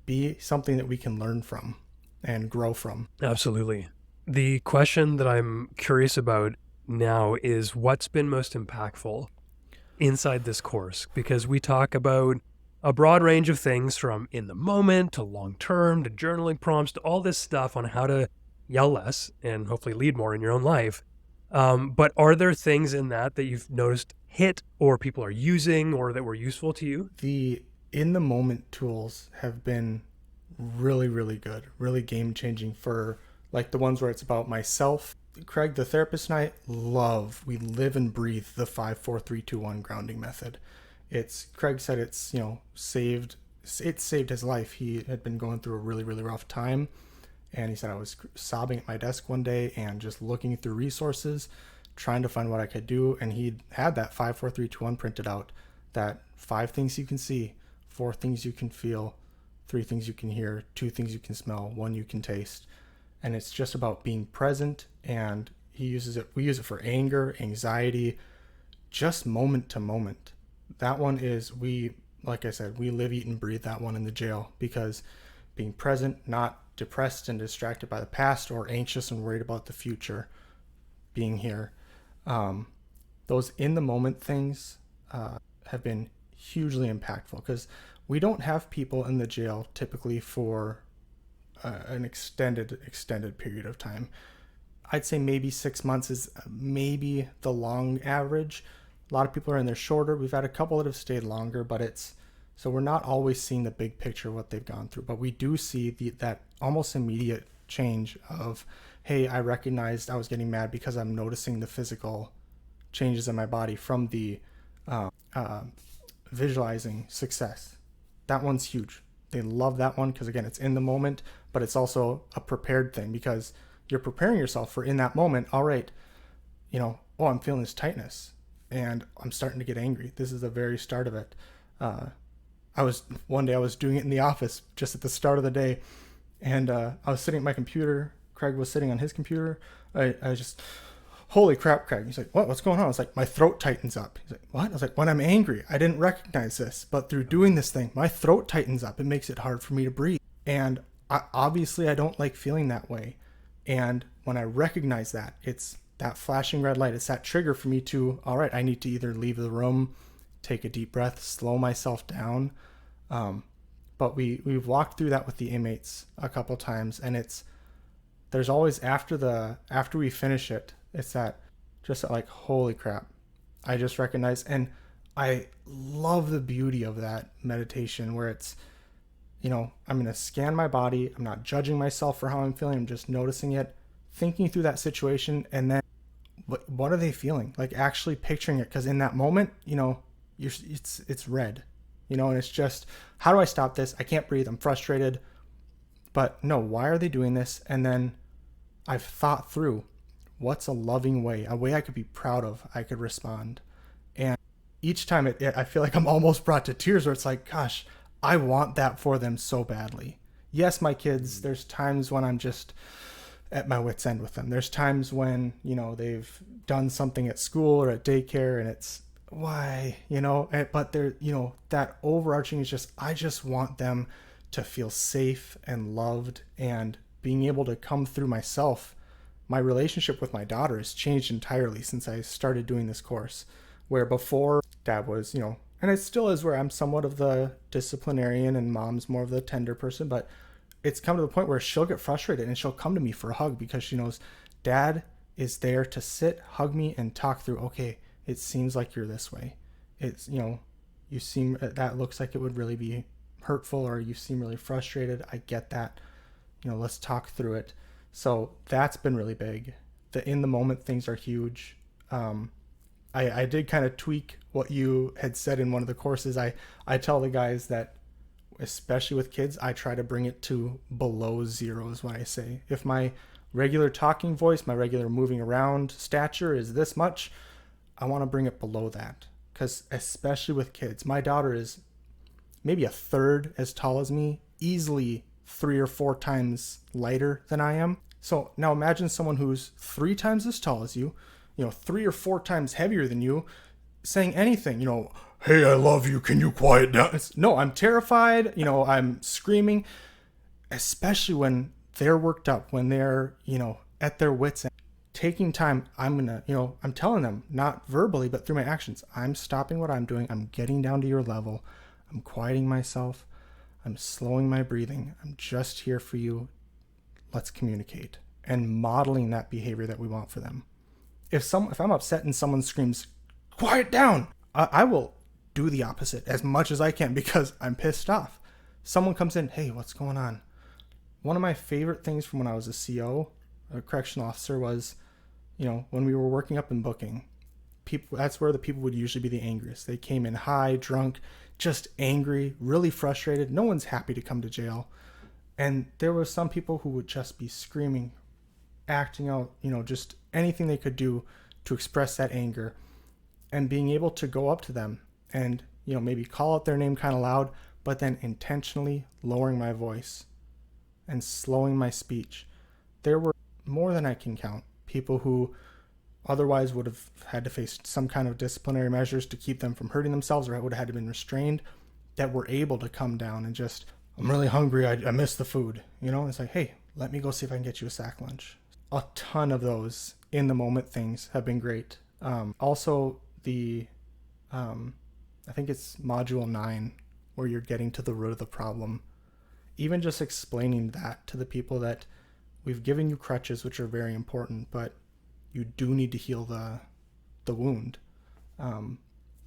be something that we can learn from and grow from. Absolutely. The question that I'm curious about now is what's been most impactful inside this course? Because we talk about a broad range of things from in the moment to long-term to journaling prompts to all this stuff on how to yell less and hopefully lead more in your own life. But are there things in that you've noticed hit or people are using or that were useful to you? The in the moment tools have been really, really good, really game changing for like the ones where it's about myself. Craig, the therapist, and we live and breathe the 5, 4, 3, 2, 1 grounding method. Craig said it saved his life. He had been going through a really, really rough time. And he said, I was sobbing at my desk one day and just looking through resources, trying to find what I could do. And he had that 5, 4, 3, 2, 1 printed out, that 5 things you can see, 4 things you can feel, 3 things you can hear, 2 things you can smell, 1 you can taste. And it's just about being present. And we use it for anger, anxiety, just moment to moment. That one is, like I said, we live, eat, and breathe that one in the jail because being present, not depressed and distracted by the past or anxious and worried about the future, being here. Those in the moment things have been hugely impactful because we don't have people in the jail typically for an extended period of time. I'd say maybe 6 months is maybe the long average. A lot of people are in there shorter. We've had a couple that have stayed longer, but so we're not always seeing the big picture of what they've gone through, but we do see that almost immediate change of, hey, I recognized I was getting mad because I'm noticing the physical changes in my body from the visualizing success. That one's huge. They love that one because, again, it's in the moment, but it's also a prepared thing because you're preparing yourself for in that moment. All right, I'm feeling this tightness and I'm starting to get angry. This is the very start of it. One day I was doing it in the office just at the start of the day, and I was sitting at my computer. Craig was sitting on his computer. I just, holy crap, Craig. He's like, what's going on? I was like, my throat tightens up. He's like, what? I was like, when I'm angry, I didn't recognize this, but through doing this thing, my throat tightens up. It makes it hard for me to breathe. And obviously I don't like feeling that way. And when I recognize that, it's that flashing red light. It's that trigger for me to, all right, I need to either leave the room, take a deep breath, slow myself down. But we've walked through that with the inmates a couple times, and there's always after we finish it, it's that like, holy crap, I just recognized. And I love the beauty of that meditation where it's, I'm going to scan my body. I'm not judging myself for how I'm feeling. I'm just noticing it, thinking through that situation. And then what are they feeling? Like actually picturing it. Cause in that moment, it's red, and it's just, how do I stop this? I can't breathe. I'm frustrated, but no, why are they doing this? And then I've thought through what's a loving way, a way I could be proud of, I could respond. And each time I feel like I'm almost brought to tears where it's like, gosh, I want that for them so badly. Yes, my kids, there's times when I'm just at my wit's end with them. There's times when, they've done something at school or at daycare and it's, why, but they're, that overarching is just, I just want them to feel safe and loved and being able to come through myself. My relationship with my daughter has changed entirely since I started doing this course, where before Dad was, and it still is where I'm somewhat of the disciplinarian and Mom's more of the tender person, but it's come to the point where she'll get frustrated and she'll come to me for a hug because she knows Dad is there to sit, hug me, and talk through, okay, it seems like you're this way. It's, you seem, that looks like it would really be hurtful, or you seem really frustrated. I get that. Let's talk through it. So that's been really big. The in the moment things are huge. I did kind of tweak what you had said in one of the courses. I tell the guys that, especially with kids, I try to bring it to below 0 is what I say. If my regular talking voice, my regular moving around stature is this much, I want to bring it below that. Because especially with kids, my daughter is maybe a third as tall as me, easily 3 or 4 times lighter than I am. So now imagine someone who's 3 times as tall as you, 3 or 4 times heavier than you, saying anything, hey, I love you, can you quiet down? No, I'm terrified, I'm screaming, especially when they're worked up, when they're, at their wits end. Taking time, I'm telling them, not verbally, but through my actions, I'm stopping what I'm doing, I'm getting down to your level, I'm quieting myself, I'm slowing my breathing, I'm just here for you, let's communicate, and modeling that behavior that we want for them. If I'm upset and someone screams, quiet down, I will do the opposite as much as I can because I'm pissed off. Someone comes in, hey, what's going on? One of my favorite things from when I was a CO, a correctional officer, was, when we were working up in booking, that's where the people would usually be the angriest. They came in high, drunk, just angry, really frustrated. No one's happy to come to jail. And there were some people who would just be screaming, acting out, just anything they could do to express that anger. And being able to go up to them and, maybe call out their name kind of loud, but then intentionally lowering my voice and slowing my speech. There were more than I can count people who otherwise would have had to face some kind of disciplinary measures to keep them from hurting themselves, or would have had to been restrained, that were able to come down and just, I'm really hungry, I miss the food. It's like, hey, let me go see if I can get you a sack lunch. A ton of those in the moment things have been great. Also, the I think it's module 9 where you're getting to the root of the problem. Even just explaining that to the people that we've given you crutches, which are very important, but you do need to heal the wound.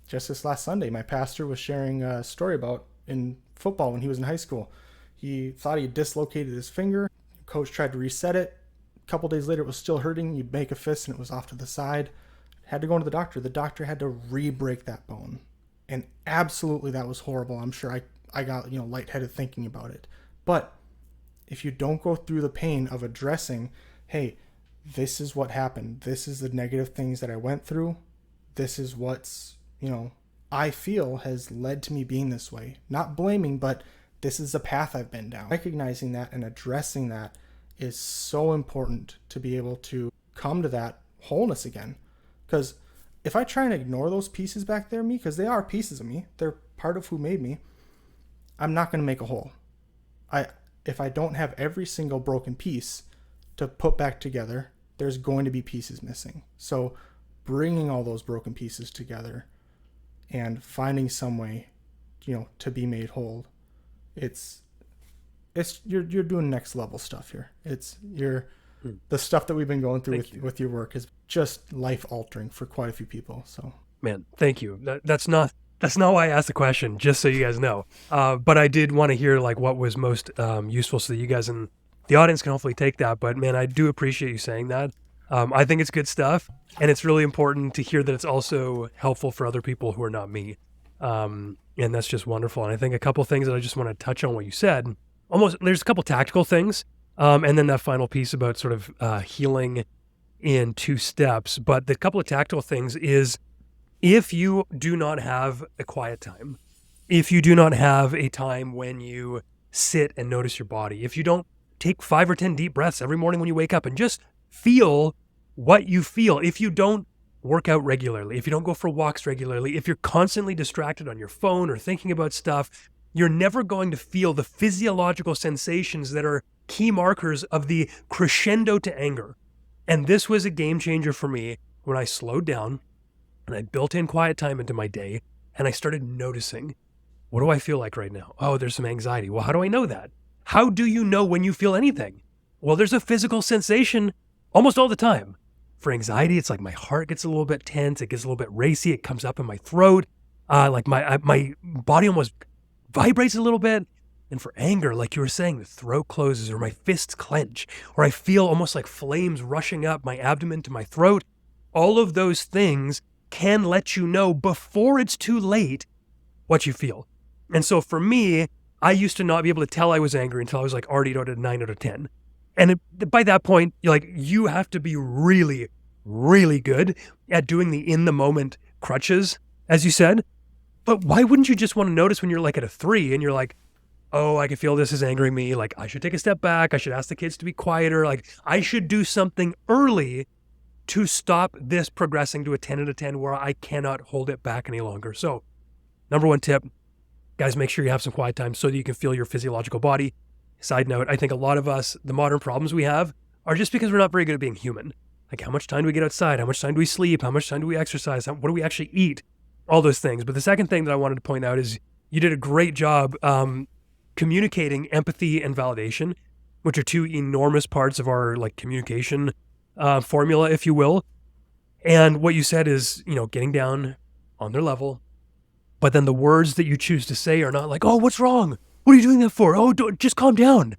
Just this last Sunday, my pastor was sharing a story about in football when he was in high school. He thought he had dislocated his finger. Coach tried to reset it. A couple days later, it was still hurting. You'd make a fist and it was off to the side. Had to go to the doctor. The doctor had to re-break that bone. And absolutely that was horrible. I'm sure I got, lightheaded thinking about it. But if you don't go through the pain of addressing, hey, this is what happened. This is the negative things that I went through. This is what's, I feel has led to me being this way. Not blaming, but this is a path I've been down. Recognizing that and addressing that is so important to be able to come to that wholeness again. Because if I try and ignore those pieces back there, because they are pieces of me, they're part of who made me, I'm not going to make a whole. If I don't have every single broken piece to put back together, there's going to be pieces missing. So bringing all those broken pieces together and finding some way, to be made whole, you're doing next level stuff here. The stuff that we've been going through with your work is just life altering for quite a few people. So, man, thank you. That's not why I asked the question, just so you guys know. But I did want to hear what was most useful so that you guys in the audience can hopefully take that. But man, I do appreciate you saying that. I think it's good stuff, and it's really important to hear that it's also helpful for other people who are not me. And that's just wonderful. And I think a couple things that I just want to touch on what you said. There's a couple tactical things, and then that final piece about sort of healing in 2 steps. But the couple of tactical things is, if you do not have a quiet time, if you do not have a time when you sit and notice your body, if you don't take 5 or 10 deep breaths every morning when you wake up and just feel what you feel, if you don't work out regularly, if you don't go for walks regularly, if you're constantly distracted on your phone or thinking about stuff, you're never going to feel the physiological sensations that are key markers of the crescendo to anger. And this was a game changer for me when I slowed down and I built in quiet time into my day, and I started noticing, what do I feel like right now? Oh, there's some anxiety. Well, how do I know that? How do you know when you feel anything? Well, there's a physical sensation almost all the time. For anxiety, it's like my heart gets a little bit tense. It gets a little bit racy. It comes up in my throat. My body almost vibrates a little bit. And for anger, like you were saying, the throat closes or my fists clench, or I feel almost like flames rushing up my abdomen to my throat. All of those things can let you know before it's too late what you feel. And so for me, I used to not be able to tell I was angry until I was already at a 9 out of 10. And by that point, you have to be really, really good at doing the in-the-moment crutches, as you said. But why wouldn't you just want to notice when you're at a 3 and you're like, oh, I can feel this is angering me. Like, I should take a step back. I should ask the kids to be quieter. Like, I should do something early to stop this progressing to a 10 out of 10 where I cannot hold it back any longer. So, number one tip, guys, make sure you have some quiet time so that you can feel your physiological body. Side note, I think a lot of us, the modern problems we have are just because we're not very good at being human. Like, how much time do we get outside? How much time do we sleep? How much time do we exercise? What do we actually eat? All those things. But the second thing that I wanted to point out is you did a great job communicating empathy and validation, which are two enormous parts of our like communication formula, if you will. And what you said is, getting down on their level, but then the words that you choose to say are not like, oh, what's wrong? What are you doing that for? Oh, just calm down.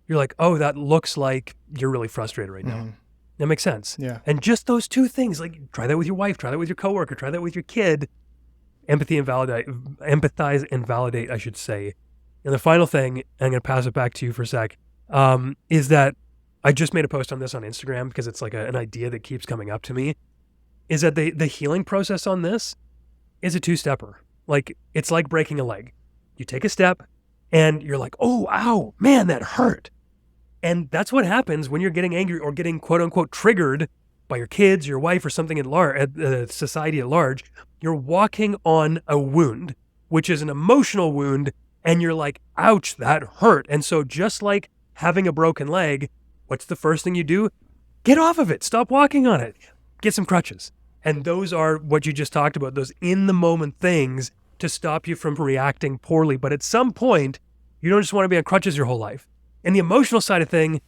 You're like, oh, that looks like you're really frustrated right now. That makes sense. Yeah. And just those two things, like try that with your wife, try that with your coworker, try that with your kid. Empathize and validate, I should say. And the final thing, I'm going to pass it back to you for a sec, is that I just made a post on this on Instagram because it's like an idea that keeps coming up to me, is that the healing process on this is a two-stepper. Like, it's like breaking a leg. You take a step and you're like, oh, ow, man, that hurt. And that's what happens when you're getting angry or getting quote unquote triggered by your kids, your wife, or something at society at large. You're walking on a wound, which is an emotional wound. And you're like, ouch, that hurt. And so just like having a broken leg, what's the first thing you do? Get off of it. Stop walking on it. Get some crutches. And those are what you just talked about, those in the moment things to stop you from reacting poorly. But at some point, you don't just want to be on crutches your whole life. And the emotional side of thing,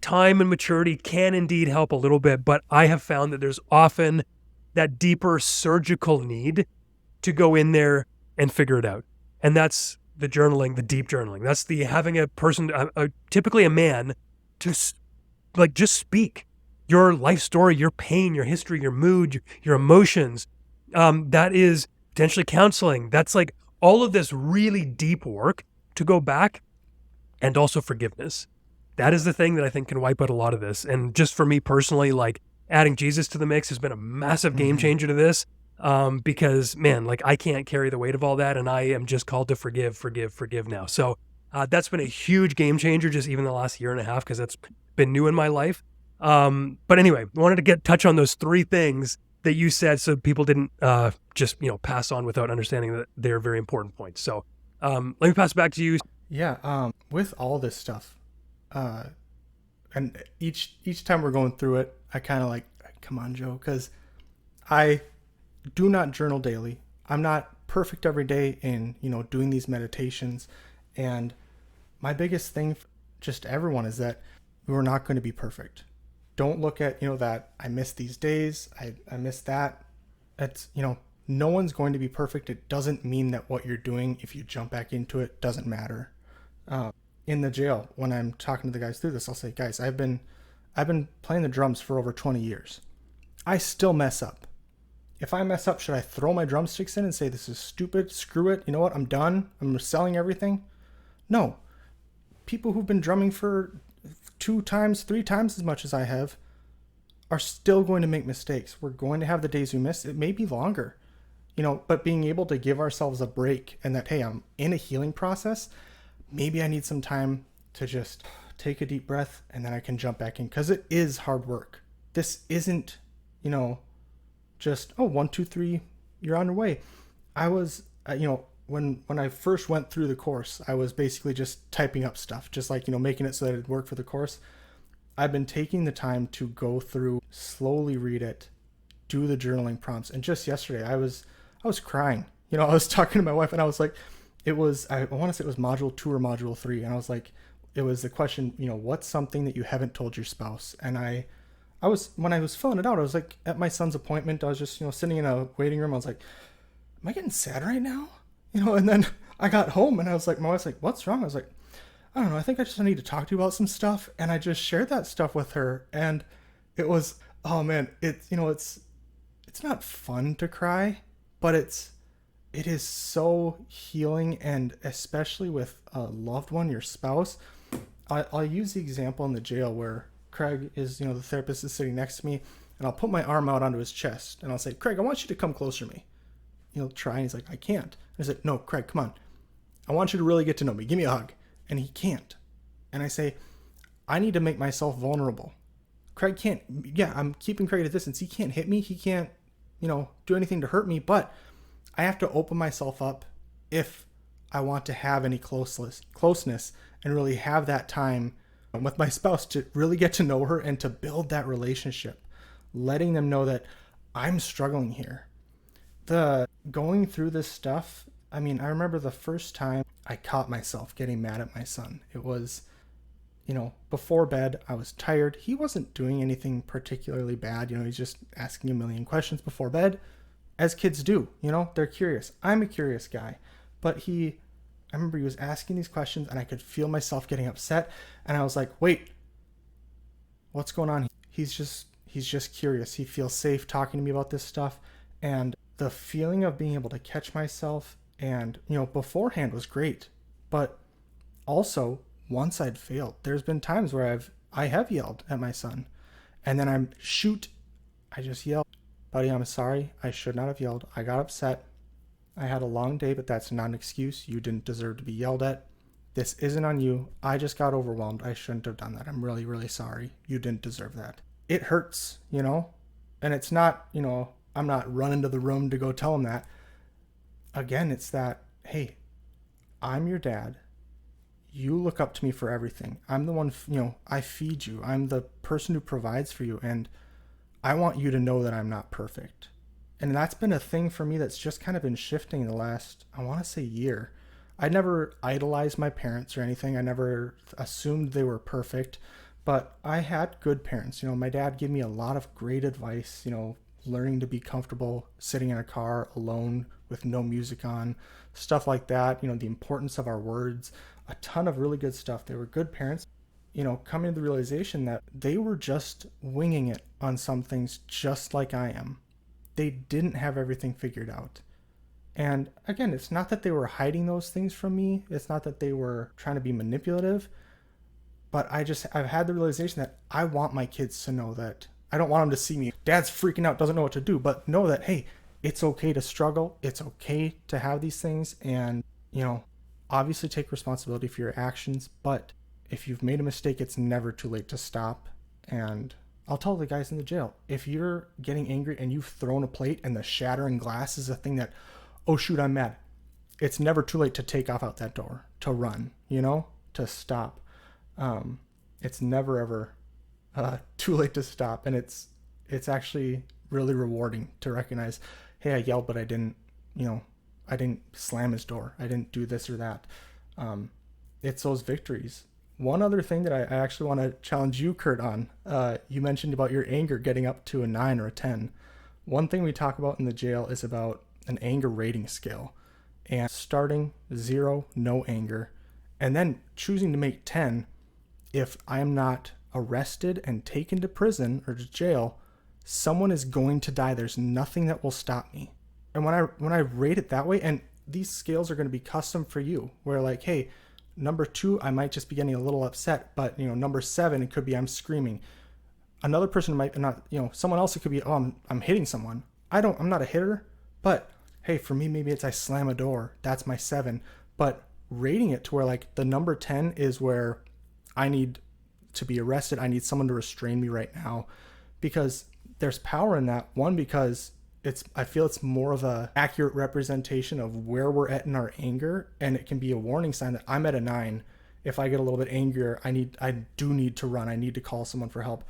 time and maturity can indeed help a little bit. But I have found that there's often that deeper surgical need to go in there and figure it out. And that's the journaling, the deep journaling. That's the having a person, typically a man, to like just speak your life story, your pain, your history, your mood, your emotions. That is potentially counseling. That's like all of this really deep work to go back, and also forgiveness. That is the thing that I think can wipe out a lot of this. And just for me personally, like adding Jesus to the mix has been a massive game changer to this. Because man, like I can't carry the weight of all that, and I am just called to forgive now. So that's been a huge game changer, just even the last year and a half, because that's been new in my life. But anyway, I wanted to touch on those three things that you said, so people didn't just pass on without understanding that they're very important points. So let me pass it back to you. Yeah. With all this stuff, and each time we're going through it, I kind of like, come on, Joe, because I do not journal daily. I'm not perfect every day in, doing these meditations. And my biggest thing, just everyone, is that we're not going to be perfect. Don't look at, that I missed these days. I missed that. It's, no one's going to be perfect. It doesn't mean that what you're doing, if you jump back into it, doesn't matter. In the jail, when I'm talking to the guys through this, I'll say, guys, I've been playing the drums for over 20 years. I still mess up. If I mess up, should I throw my drumsticks in and say, this is stupid, screw it, you know what, I'm done, I'm selling everything? No. People who've been drumming for 2 times, 3 times as much as I have are still going to make mistakes. We're going to have the days we miss. It may be longer, but being able to give ourselves a break, and that, hey, I'm in a healing process. Maybe I need some time to just take a deep breath, and then I can jump back in, because it is hard work. This isn't, just, 1, 2, 3, you're on your way. I was, when I first went through the course, I was basically just typing up stuff, just like, making it so that it'd work for the course. I've been taking the time to go through, slowly read it, do the journaling prompts. And just yesterday, I was crying. I was talking to my wife, and I was like, I want to say it was module 2 or module 3. And I was like, it was the question, what's something that you haven't told your spouse? And when I was filling it out, I was like, at my son's appointment, I was just, sitting in a waiting room. I was like, am I getting sad right now? And then I got home, and I was like, my wife's like, what's wrong? I was like, I don't know. I think I just need to talk to you about some stuff. And I just shared that stuff with her. And it was, oh man, it's not fun to cry, but it is so healing. And especially with a loved one, your spouse. I'll use the example in the jail where Craig is, the therapist is sitting next to me, and I'll put my arm out onto his chest, and I'll say, Craig, I want you to come closer to me. He'll try, and he's like, I can't. I said, no, Craig, come on. I want you to really get to know me. Give me a hug. And he can't. And I say, I need to make myself vulnerable. Craig can't, I'm keeping Craig at a distance. He can't hit me. He can't, do anything to hurt me, but I have to open myself up if I want to have any closeness and really have that time with my spouse to really get to know her and to build that relationship, letting them know that I'm struggling here. The going through this stuff, I remember the first time I caught myself getting mad at my son. It was, before bed, I was tired. He wasn't doing anything particularly bad. He's just asking a million questions before bed, as kids do. They're curious. I'm a curious guy. But I remember he was asking these questions and I could feel myself getting upset. And I was like, wait, what's going on? He's just curious. He feels safe talking to me about this stuff. And the feeling of being able to catch myself and, beforehand was great. But also, once I'd failed, there's been times where I have yelled at my son. And then I just yelled, buddy, I'm sorry. I should not have yelled. I got upset. I had a long day, but that's not an excuse. You didn't deserve to be yelled at. This isn't on you. I just got overwhelmed. I shouldn't have done that. I'm really, really sorry. You didn't deserve that. It hurts, and it's not, I'm not running to the room to go tell him that. Again, it's that, hey, I'm your dad. You look up to me for everything. I'm the one, I feed you. I'm the person who provides for you. And I want you to know that I'm not perfect. And that's been a thing for me that's just kind of been shifting the last, I want to say, year. I never idolized my parents or anything. I never assumed they were perfect, but I had good parents. My dad gave me a lot of great advice, learning to be comfortable sitting in a car alone with no music on, stuff like that, the importance of our words, a ton of really good stuff. They were good parents, coming to the realization that they were just winging it on some things just like I am. They didn't have everything figured out. And again, it's not that they were hiding those things from me. It's not that they were trying to be manipulative, but I've had the realization that I want my kids to know that I don't want them to see me. Dad's freaking out, doesn't know what to do, but know that, hey, it's okay to struggle. It's okay to have these things. And, obviously take responsibility for your actions. But if you've made a mistake, it's never too late to stop. And I'll tell the guys in the jail, if you're getting angry and you've thrown a plate and the shattering glass is a thing that, oh shoot, I'm mad. It's never too late to take off out that door, to run, to stop. It's never ever too late to stop. And it's actually really rewarding to recognize, hey, I yelled, but I didn't slam his door. I didn't do this or that. It's those victories. One other thing that I actually want to challenge you, Curt, on, you mentioned about your anger getting up to a 9 or a 10. One thing we talk about in the jail is about an anger rating scale, and starting 0, no anger, and then choosing to make 10 if I'm not arrested and taken to prison or to jail. Someone is going to die. There's nothing that will stop me. And when I rate it that way, and these scales are going to be custom for you, where like, hey, number 2, I might just be getting a little upset, but number 7, it could be I'm screaming. Another person might not, someone else, it could be, oh, I'm hitting someone. I'm not a hitter, but hey, for me, maybe it's I slam a door. That's my 7. But rating it to where like the number 10 is where I need to be arrested. I need someone to restrain me right now, because there's power in that. One, because I feel it's more of a accurate representation of where we're at in our anger, and it can be a warning sign that I'm at a 9. If I get a little bit angrier, I do need to run. I need to call someone for help.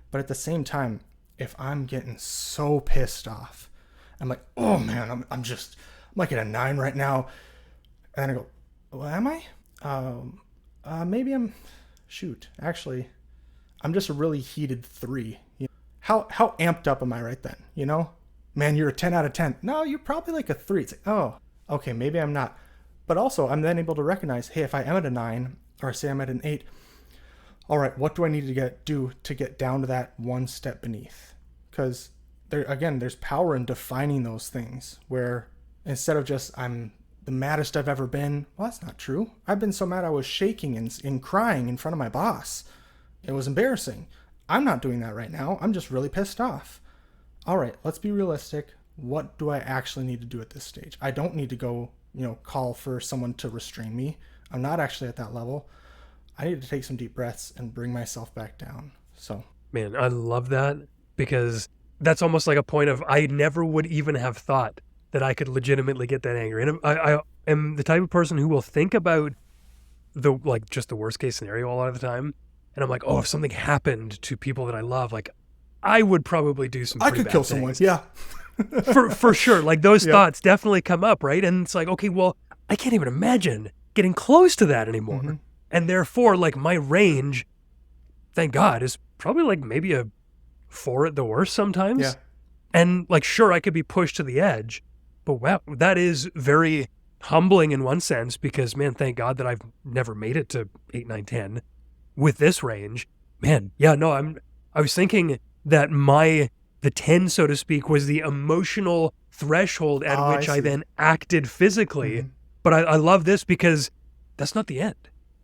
But at the same time, if I'm getting so pissed off, I'm like, oh man, I'm like at a 9 right now. And then I go, well, am I? Maybe actually, I'm just a really heated 3. How amped up am I right then? Man, you're a 10 out of 10. No, you're probably like a 3. It's like, oh, okay, maybe I'm not. But also, I'm then able to recognize, hey, if I am at a 9, or say I'm at an 8, all right, what do I need to do to get down to that one step beneath? Because there's power in defining those things, where instead of just, I'm the maddest I've ever been. Well, that's not true. I've been so mad I was shaking and crying in front of my boss. It was embarrassing. I'm not doing that right now. I'm just really pissed off. All right, let's be realistic. What do I actually need to do at this stage? I don't need to go call for someone to restrain me. I'm not actually at that level. I need to take some deep breaths and bring myself back down. So, Man, I love that, because that's almost like a point of, I never would even have thought that I could legitimately get that angry. And I am the type of person who will think about just the worst case scenario a lot of the time. And I'm like, oh, if something happened to people that I love, like, I would probably do some pretty I could bad kill things. someone. Yeah. for sure. Like, those Yep. thoughts definitely come up, right? And it's like, okay, well, I can't even imagine getting close to that anymore. Mm-hmm. And therefore, like, my range, thank God, is probably like maybe a 4 at the worst sometimes. Yeah. And like, sure, I could be pushed to the edge, but wow, that is very humbling in one sense, because, man, thank God that I've never made it to 8, 9, 10 with this range. Man, yeah, no, I was thinking that the 10, so to speak, was the emotional threshold at which I then acted physically. Mm-hmm. But I love this, because that's not the end.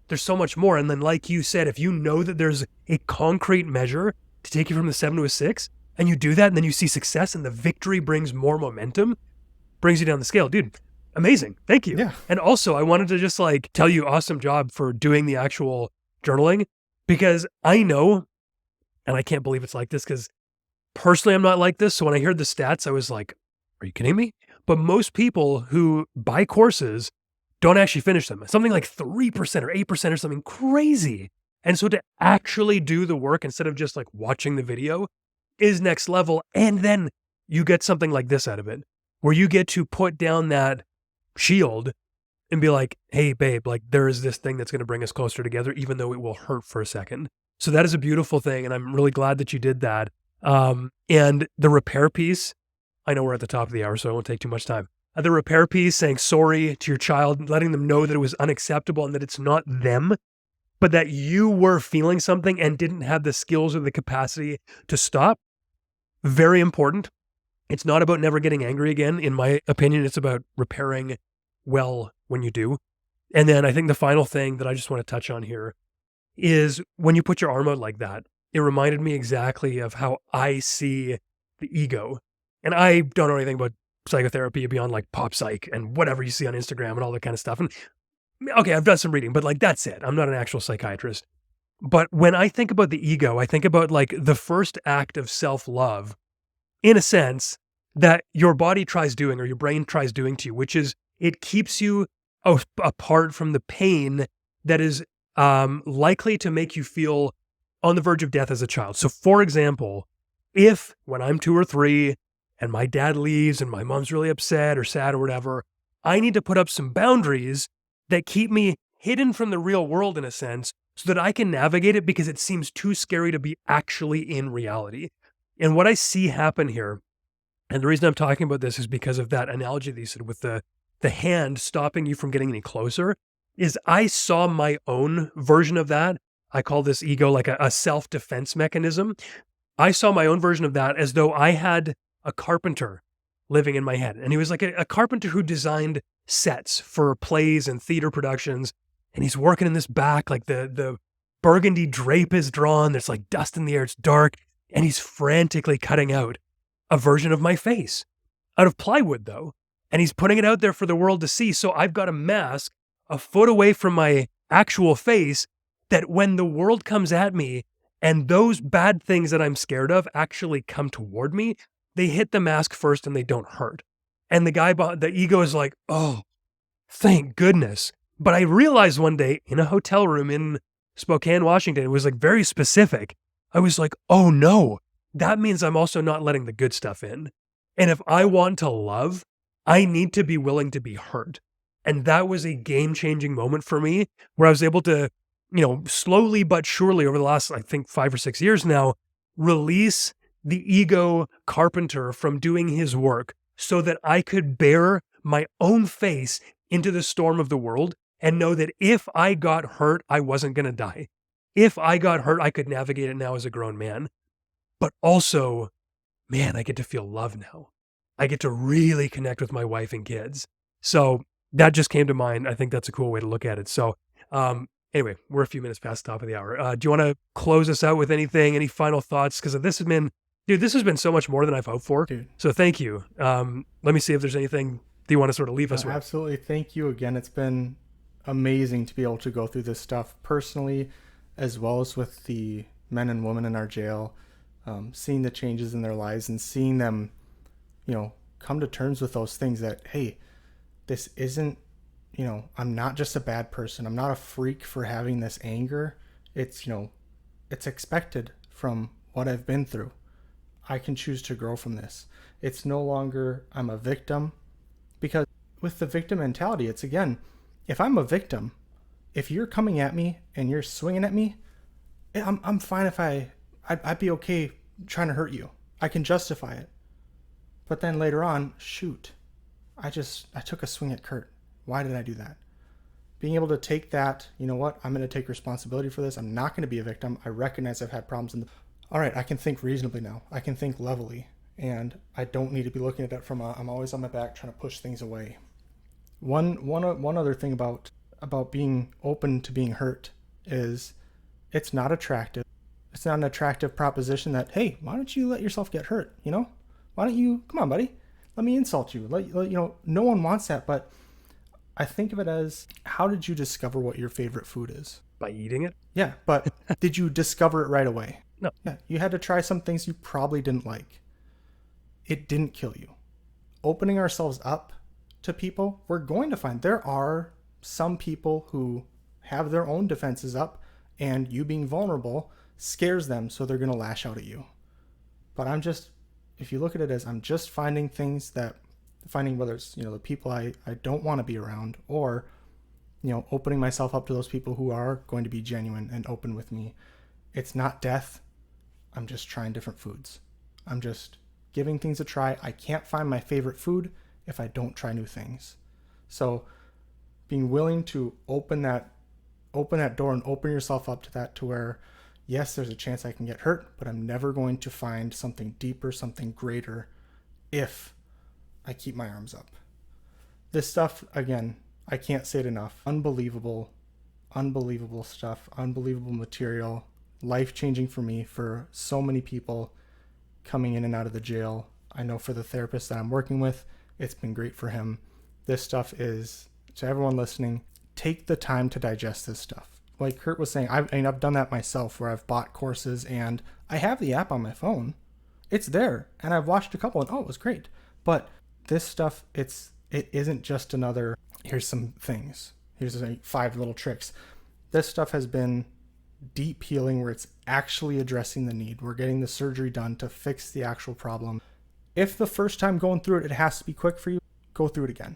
There's so much more. And then, like you said, if you know that there's a concrete measure to take you from the 7 to a 6, and you do that, and then you see success, and the victory brings more momentum, brings you down the scale, dude, amazing. Thank you. Yeah. And also, I wanted to just like tell you, awesome job for doing the actual journaling, because I know, and I can't believe it's like this, because personally I'm not like this. So when I heard the stats, I was like, are you kidding me? But most people who buy courses don't actually finish them. Something like 3% or 8% or something crazy. And so to actually do the work instead of just like watching the video is next level. And then you get something like this out of it, where you get to put down that shield and be like, hey, babe, like, there is this thing that's going to bring us closer together, even though it will hurt for a second. So that is a beautiful thing. And I'm really glad that you did that. And the repair piece, I know we're at the top of the hour, so I won't take too much time. The repair piece, saying sorry to your child, letting them know that it was unacceptable and that it's not them, but that you were feeling something and didn't have the skills or the capacity to stop. Very important. It's not about never getting angry again. In my opinion, it's about repairing well when you do. And then I think the final thing that I just want to touch on here is when you put your arm out like that, it reminded me exactly of how I see the ego. And I don't know anything about psychotherapy beyond like pop psych and whatever you see on Instagram and all that kind of stuff. And okay, I've done some reading, but like, that's it. I'm not an actual psychiatrist. But when I think about the ego, I think about like the first act of self-love, in a sense, that your body tries doing or your brain tries doing to you, which is it keeps you apart from the pain that is likely to make you feel on the verge of death as a child. So for example, if when I'm 2 or 3 and my dad leaves and my mom's really upset or sad or whatever, I need to put up some boundaries that keep me hidden from the real world in a sense so that I can navigate it, because it seems too scary to be actually in reality. And what I see happen here, and the reason I'm talking about this is because of that analogy that you said with the hand stopping you from getting any closer, is I saw my own version of that. I call this ego like a self-defense mechanism. I saw my own version of that as though I had a carpenter living in my head. And he was like a carpenter who designed sets for plays and theater productions. And he's working in this back, like the burgundy drape is drawn. There's like dust in the air. It's dark. And he's frantically cutting out a version of my face out of plywood though. And he's putting it out there for the world to see. So I've got a mask a foot away from my actual face that when the world comes at me and those bad things that I'm scared of actually come toward me, they hit the mask first and they don't hurt. And the ego is like, oh, thank goodness. But I realized one day in a hotel room in Spokane, Washington, it was like very specific. I was like, oh no, that means I'm also not letting the good stuff in. And if I want to love, I need to be willing to be hurt. And that was a game-changing moment for me where I was able to, slowly but surely over the last, I think 5 or 6 years now, release the ego carpenter from doing his work so that I could bear my own face into the storm of the world and know that if I got hurt, I wasn't going to die. If I got hurt, I could navigate it now as a grown man. But also, man, I get to feel love now. I get to really connect with my wife and kids. So that just came to mind. I think that's a cool way to look at it. So anyway, we're a few minutes past the top of the hour. Do you want to close us out with anything, any final thoughts? Because this has been so much more than I've hoped for. Dude. So thank you. Let me see if there's anything do you want to sort of leave us with? Absolutely. Thank you again. It's been amazing to be able to go through this stuff personally, as well as with the men and women in our jail, seeing the changes in their lives and seeing them, come to terms with those things that, hey, this isn't, I'm not just a bad person. I'm not a freak for having this anger. It's, it's expected from what I've been through. I can choose to grow from this. It's no longer I'm a victim, because with the victim mentality, it's again, if I'm a victim, if you're coming at me and you're swinging at me, I'm fine if I'd be okay trying to hurt you. I can justify it. But then later on, shoot, I took a swing at Curt. Why did I do that? Being able to take that, you know what, I'm going to take responsibility for this. I'm not going to be a victim. I recognize I've had problems all right, I can think reasonably now. I can think levelly, and I don't need to be looking at that from I'm always on my back trying to push things away. One other thing about being open to being hurt is it's not attractive. It's not an attractive proposition that, hey, why don't you let yourself get hurt? Why don't you, come on, buddy, let me insult you. No one wants that, but I think of it as, how did you discover what your favorite food is? By eating it? Yeah, but did you discover it right away? No. Yeah, you had to try some things you probably didn't like. It didn't kill you. Opening ourselves up to people, we're going to find there are some people who have their own defenses up, and you being vulnerable scares them, so they're going to lash out at you. But if you look at it as I'm just finding whether it's, the people I don't want to be around, or, opening myself up to those people who are going to be genuine and open with me. It's not death. I'm just trying different foods. I'm just giving things a try. I can't find my favorite food if I don't try new things. So being willing to open that door and open yourself up to that, to where, yes, there's a chance I can get hurt, but I'm never going to find something deeper, something greater, if I keep my arms up. This stuff, again, I can't say it enough. Unbelievable stuff, unbelievable material, life-changing for me, for so many people coming in and out of the jail. I know for the therapist that I'm working with, it's been great for him. This stuff is, to everyone listening, take the time to digest this stuff. Like Curt was saying, I've done that myself, where I've bought courses and I have the app on my phone. It's there, and I've watched a couple and it was great. But this stuff, it isn't just another, here's some things, here's 5 little tricks. This stuff has been deep healing, where it's actually addressing the need. We're getting the surgery done to fix the actual problem. If the first time going through it has to be quick for you, go through it again.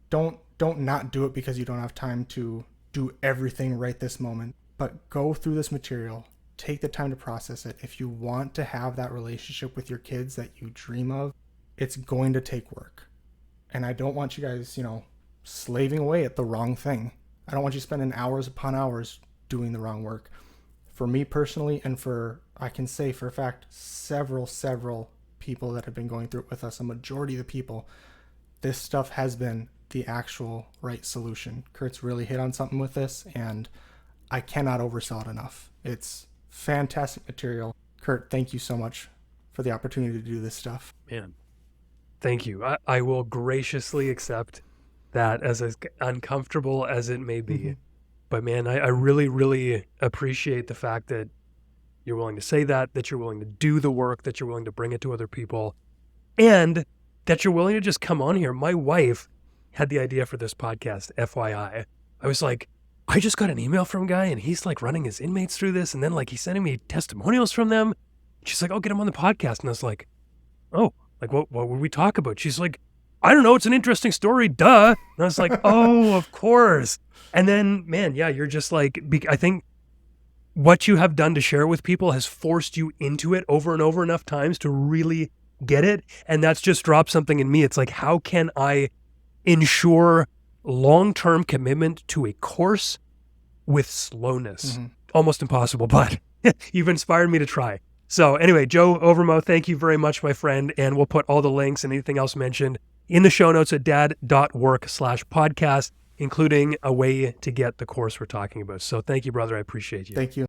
Don't not do it because you don't have time to do everything right this moment, but go through this material. Take the time to process it. If you want to have that relationship with your kids that you dream of, it's going to take work. And I don't want you guys, slaving away at the wrong thing. I don't want you spending hours upon hours doing the wrong work. For me personally, and I can say for a fact, several people that have been going through it with us, a majority of the people, this stuff has been the actual right solution. Curt's really hit on something with this, and I cannot oversell it enough. It's fantastic material. Curt, thank you so much for the opportunity to do this stuff. Man, thank you. I will graciously accept that, as uncomfortable as it may be. Mm-hmm. But man, I really, really appreciate the fact that you're willing to say that you're willing to do the work, that you're willing to bring it to other people, and that you're willing to just come on here. My wife had the idea for this podcast, FYI. I was like, I just got an email from a guy, and he's like running his inmates through this, and then like he's sending me testimonials from them. She's like, oh, get him on the podcast. And I was like, oh, like what would we talk about? She's like, I don't know, it's an interesting story, duh. And I was like, oh, of course. And then, man, yeah, you're just like, I think what you have done to share with people has forced you into it over and over enough times to really get it. And that's just dropped something in me. It's like, how can I ensure long-term commitment to a course with slowness? Mm-hmm. Almost impossible, but you've inspired me to try. So anyway, Joe Overmoe, thank you very much, my friend. And we'll put all the links and anything else mentioned in the show notes at Dad.Work/podcast, including a way to get the course we're talking about. So thank you, brother. I appreciate you. Thank you.